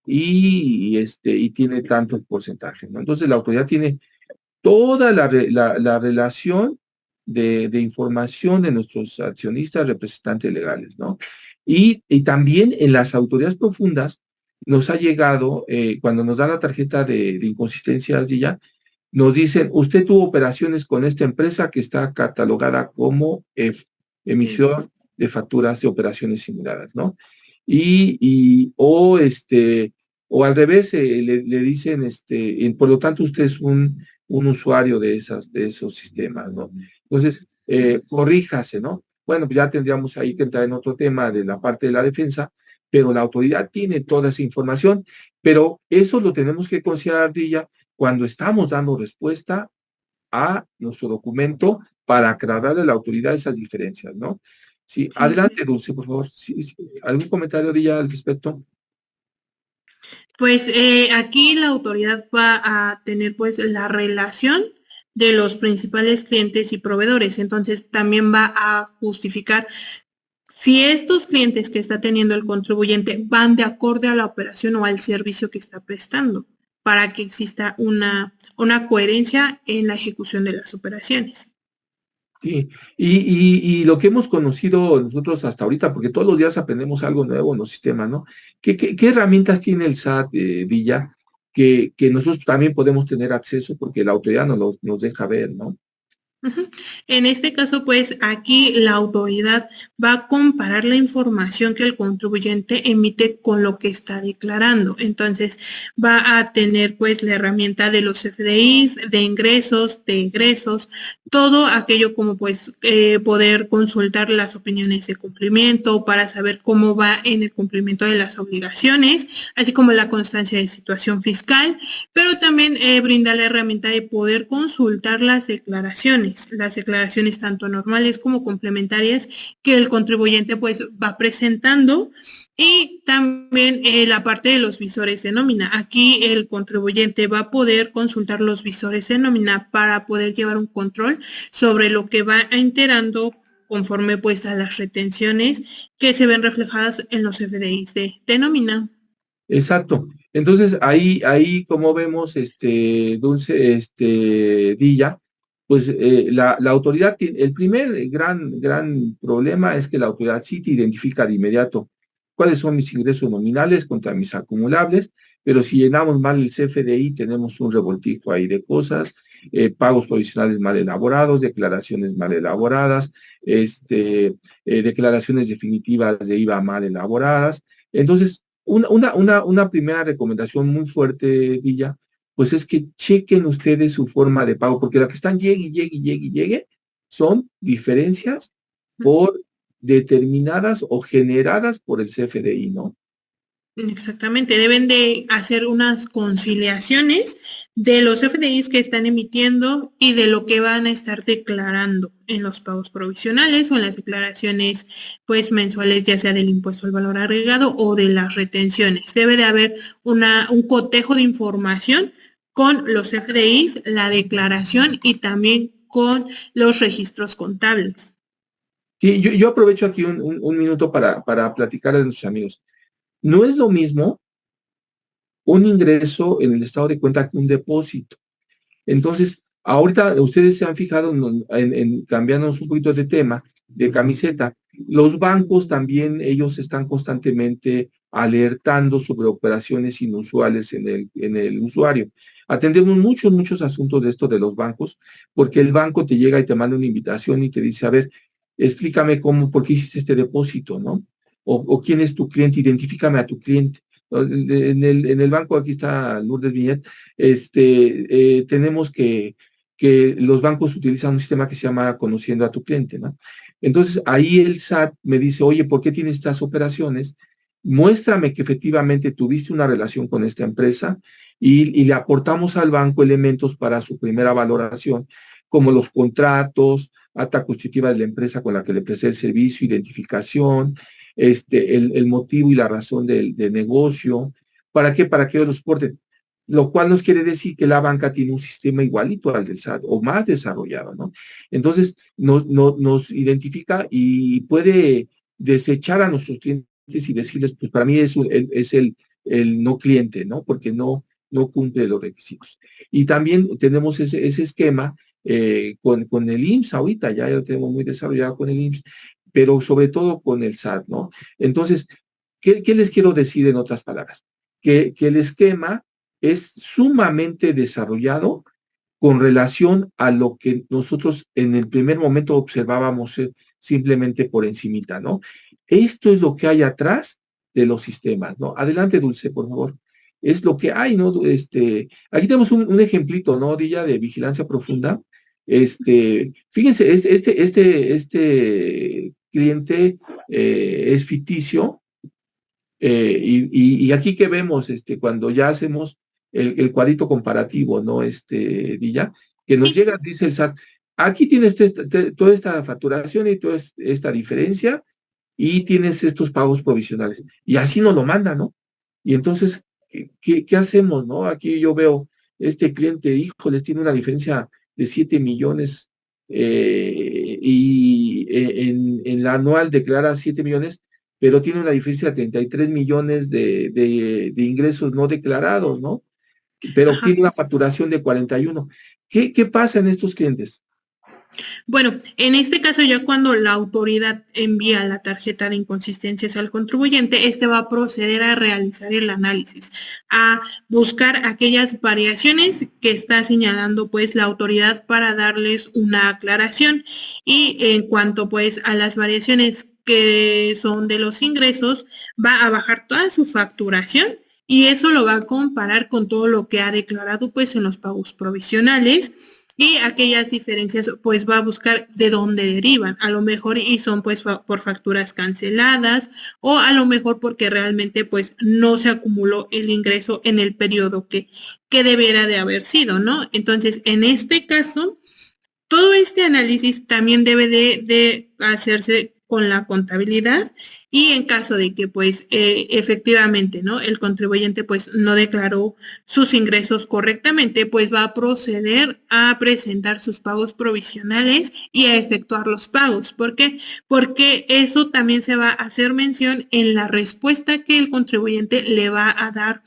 y tiene tanto porcentaje, ¿no? Entonces la autoridad tiene toda la relación de información de nuestros accionistas representantes legales, ¿no? Y también en las autoridades profundas nos ha llegado, cuando nos dan la tarjeta de inconsistencias, y ya, nos dicen, usted tuvo operaciones con esta empresa que está catalogada como emisor de facturas de operaciones simuladas, ¿no? O al revés, le dicen, por lo tanto, usted es un usuario de esos sistemas, ¿no? Entonces, corríjase, ¿no? Bueno, pues ya tendríamos ahí que entrar en otro tema de la parte de la defensa, pero la autoridad tiene toda esa información, pero eso lo tenemos que considerar, Dilla, cuando estamos dando respuesta a nuestro documento para aclararle a la autoridad esas diferencias, ¿no? Sí, adelante, Dulce, por favor. Sí, ¿algún comentario de ella al respecto? Pues aquí la autoridad va a tener pues la relación de los principales clientes y proveedores, entonces también va a justificar si estos clientes que está teniendo el contribuyente van de acorde a la operación o al servicio que está prestando, para que exista una coherencia en la ejecución de las operaciones. Sí, y lo que hemos conocido nosotros hasta ahorita, porque todos los días aprendemos algo nuevo en los sistemas, ¿no? ¿Qué herramientas tiene el SAT, Villa, que nosotros también podemos tener acceso porque la autoridad nos deja ver, ¿no? En este caso, pues aquí la autoridad va a comparar la información que el contribuyente emite con lo que está declarando. Entonces, va a tener pues la herramienta de los FDIs, de ingresos, de egresos, todo aquello como pues poder consultar las opiniones de cumplimiento para saber cómo va en el cumplimiento de las obligaciones, así como la constancia de situación fiscal, pero también brinda la herramienta de poder consultar las declaraciones tanto normales como complementarias que el contribuyente pues va presentando, y también la parte de los visores de nómina. Aquí el contribuyente va a poder consultar los visores de nómina para poder llevar un control sobre lo que va enterando conforme pues a las retenciones que se ven reflejadas en los FDIs de nómina. Exacto. Entonces, ahí como vemos, Dulce, Dilla, pues la autoridad, el primer gran problema es que la autoridad sí te identifica de inmediato cuáles son mis ingresos nominales contra mis acumulables, pero si llenamos mal el CFDI tenemos un revoltijo ahí de cosas, pagos provisionales mal elaborados, declaraciones mal elaboradas, declaraciones definitivas de IVA mal elaboradas. Entonces, una primera recomendación muy fuerte, Villa, pues es que chequen ustedes su forma de pago, porque la que están llegue, son diferencias por determinadas o generadas por el CFDI, ¿no? Exactamente, deben de hacer unas conciliaciones de los FDIs que están emitiendo y de lo que van a estar declarando en los pagos provisionales o en las declaraciones pues mensuales, ya sea del impuesto al valor agregado o de las retenciones. Debe de haber un cotejo de información con los FDIs, la declaración y también con los registros contables. Sí, yo aprovecho aquí un minuto para platicar a nuestros amigos. No es lo mismo un ingreso en el estado de cuenta que un depósito. Entonces, ahorita ustedes se han fijado en cambiarnos un poquito de tema, de camiseta. Los bancos también, ellos están constantemente alertando sobre operaciones inusuales en el usuario. Atendemos muchos asuntos de esto de los bancos, porque el banco te llega y te manda una invitación y te dice, a ver, explícame por qué hiciste este depósito, ¿no? O quién es tu cliente, identifícame a tu cliente. En el banco, aquí está Lourdes Viñet, tenemos que los bancos utilizan un sistema que se llama conociendo a tu cliente, ¿no? Entonces, ahí el SAT me dice, oye, ¿por qué tienes estas operaciones? Muéstrame que efectivamente tuviste una relación con esta empresa y le aportamos al banco elementos para su primera valoración, como los contratos, acta constitutiva de la empresa con la que le presté el servicio, identificación, el motivo y la razón del negocio. ¿Para qué? Para que ellos lo soporten. Lo cual nos quiere decir que la banca tiene un sistema igualito al del SAT o más desarrollado, ¿no? Entonces, nos identifica y puede desechar a nuestros clientes y decirles, pues para mí es el no cliente, ¿no? Porque no cumple los requisitos. Y también tenemos ese esquema con el IMSS ahorita, ya lo tenemos muy desarrollado con el IMSS, pero sobre todo con el SAT, ¿no? Entonces, ¿qué les quiero decir en otras palabras? Que el esquema es sumamente desarrollado con relación a lo que nosotros en el primer momento observábamos simplemente por encimita, ¿no? Esto es lo que hay atrás de los sistemas, ¿no? Adelante, Dulce, por favor. Es lo que hay, ¿no? Aquí tenemos un ejemplito, ¿no, Dilla, de vigilancia profunda. Fíjense, este cliente es ficticio, y aquí que vemos, cuando ya hacemos el cuadrito comparativo, ¿no? Dilla, que nos llega, dice el SAT, aquí tienes toda esta facturación y toda esta diferencia, y tienes estos pagos provisionales. Y así nos lo manda, ¿no? Y entonces, ¿qué hacemos, no? Aquí yo veo, este cliente, híjoles, tiene una diferencia de 7 millones, y en la anual declara 7 millones, pero tiene una diferencia de 33 millones de ingresos no declarados, ¿no? Pero Ajá. tiene una facturación de 41. ¿Qué pasa en estos clientes? Bueno, en este caso ya cuando la autoridad envía la tarjeta de inconsistencias al contribuyente, este va a proceder a realizar el análisis, a buscar aquellas variaciones que está señalando pues la autoridad para darles una aclaración, y en cuanto pues a las variaciones que son de los ingresos, va a bajar toda su facturación y eso lo va a comparar con todo lo que ha declarado pues en los pagos provisionales. Y aquellas diferencias pues va a buscar de dónde derivan, a lo mejor y son pues por facturas canceladas, o a lo mejor porque realmente pues no se acumuló el ingreso en el periodo que debiera de haber sido, ¿no? Entonces, en este caso, todo este análisis también debe de hacerse con la contabilidad, y en caso de que pues efectivamente, ¿no?, el contribuyente pues no declaró sus ingresos correctamente, pues va a proceder a presentar sus pagos provisionales y a efectuar los pagos. ¿Por qué? Porque eso también se va a hacer mención en la respuesta que el contribuyente le va a dar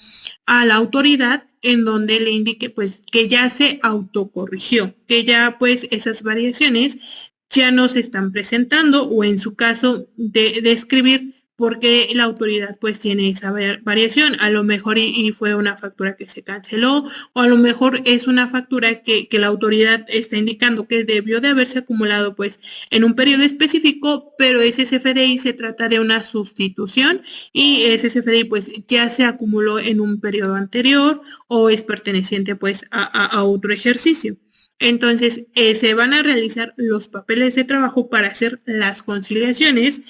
a la autoridad, en donde le indique pues que ya se autocorrigió, que ya pues esas variaciones ya no se están presentando, o en su caso de escribir por qué la autoridad pues tiene esa variación. A lo mejor y fue una factura que se canceló, o a lo mejor es una factura que la autoridad está indicando que debió de haberse acumulado pues en un periodo específico, pero ese CFDI se trata de una sustitución y ese CFDI pues ya se acumuló en un periodo anterior o es perteneciente pues a otro ejercicio. Entonces, se van a realizar los papeles de trabajo para hacer las conciliaciones.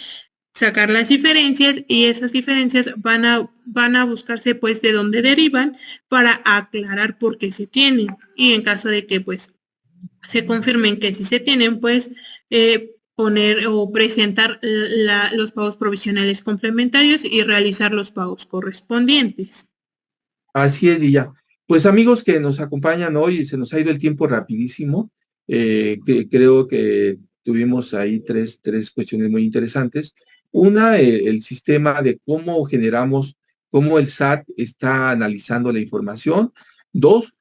sacar las diferencias y esas diferencias van a buscarse pues de dónde derivan para aclarar por qué se tienen y en caso de que pues se confirmen que sí se tienen pues poner o presentar los pagos provisionales complementarios y realizar los pagos correspondientes. Así es, y ya. Pues amigos que nos acompañan hoy, se nos ha ido el tiempo rapidísimo. Creo que tuvimos ahí tres cuestiones muy interesantes. Una, el sistema de cómo generamos, cómo el SAT está analizando la información. Dos,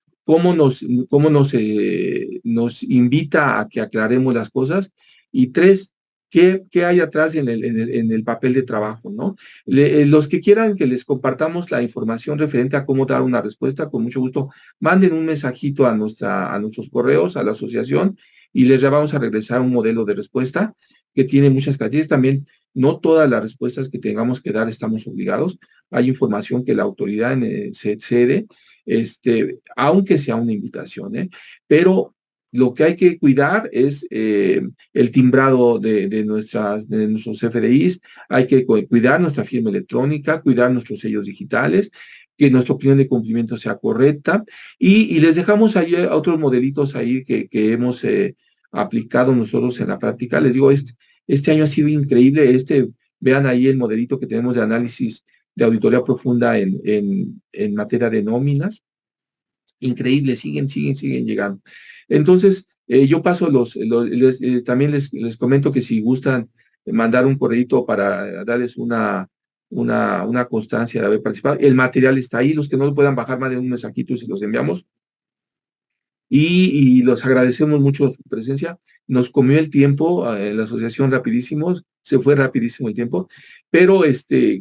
nos invita a que aclaremos las cosas. Y tres, qué hay atrás en el papel de trabajo, ¿no? Los que quieran que les compartamos la información referente a cómo dar una respuesta, con mucho gusto, manden un mensajito a nuestros correos, a la asociación, y les vamos a regresar un modelo de respuesta que tiene muchas características. También no todas las respuestas que tengamos que dar estamos obligados. Hay información que la autoridad se excede, aunque sea una invitación, pero lo que hay que cuidar es el timbrado de nuestros FDIs, hay que cuidar nuestra firma electrónica, cuidar nuestros sellos digitales, que nuestra opinión de cumplimiento sea correcta, y les dejamos ahí otros modelitos ahí que hemos aplicado nosotros en la práctica. Les digo, este año ha sido increíble, vean ahí el modelito que tenemos de análisis de auditoría profunda en materia de nóminas. Increíble, siguen llegando. Entonces, yo paso también les comento que si gustan mandar un correo para darles una constancia de haber participado, el material está ahí, los que no lo puedan bajar, manden un mensajito y se los enviamos. Y los agradecemos mucho su presencia. Nos comió el tiempo en la asociación rapidísimo, se fue rapidísimo el tiempo, pero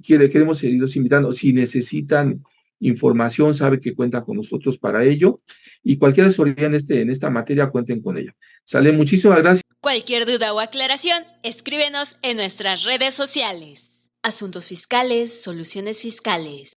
queremos seguirlos invitando. Si necesitan información, sabe que cuenta con nosotros para ello, y cualquier asesoría en esta materia, cuenten con ella. Sale, muchísimas gracias. Cualquier duda o aclaración, escríbenos en nuestras redes sociales. Asuntos fiscales, soluciones fiscales.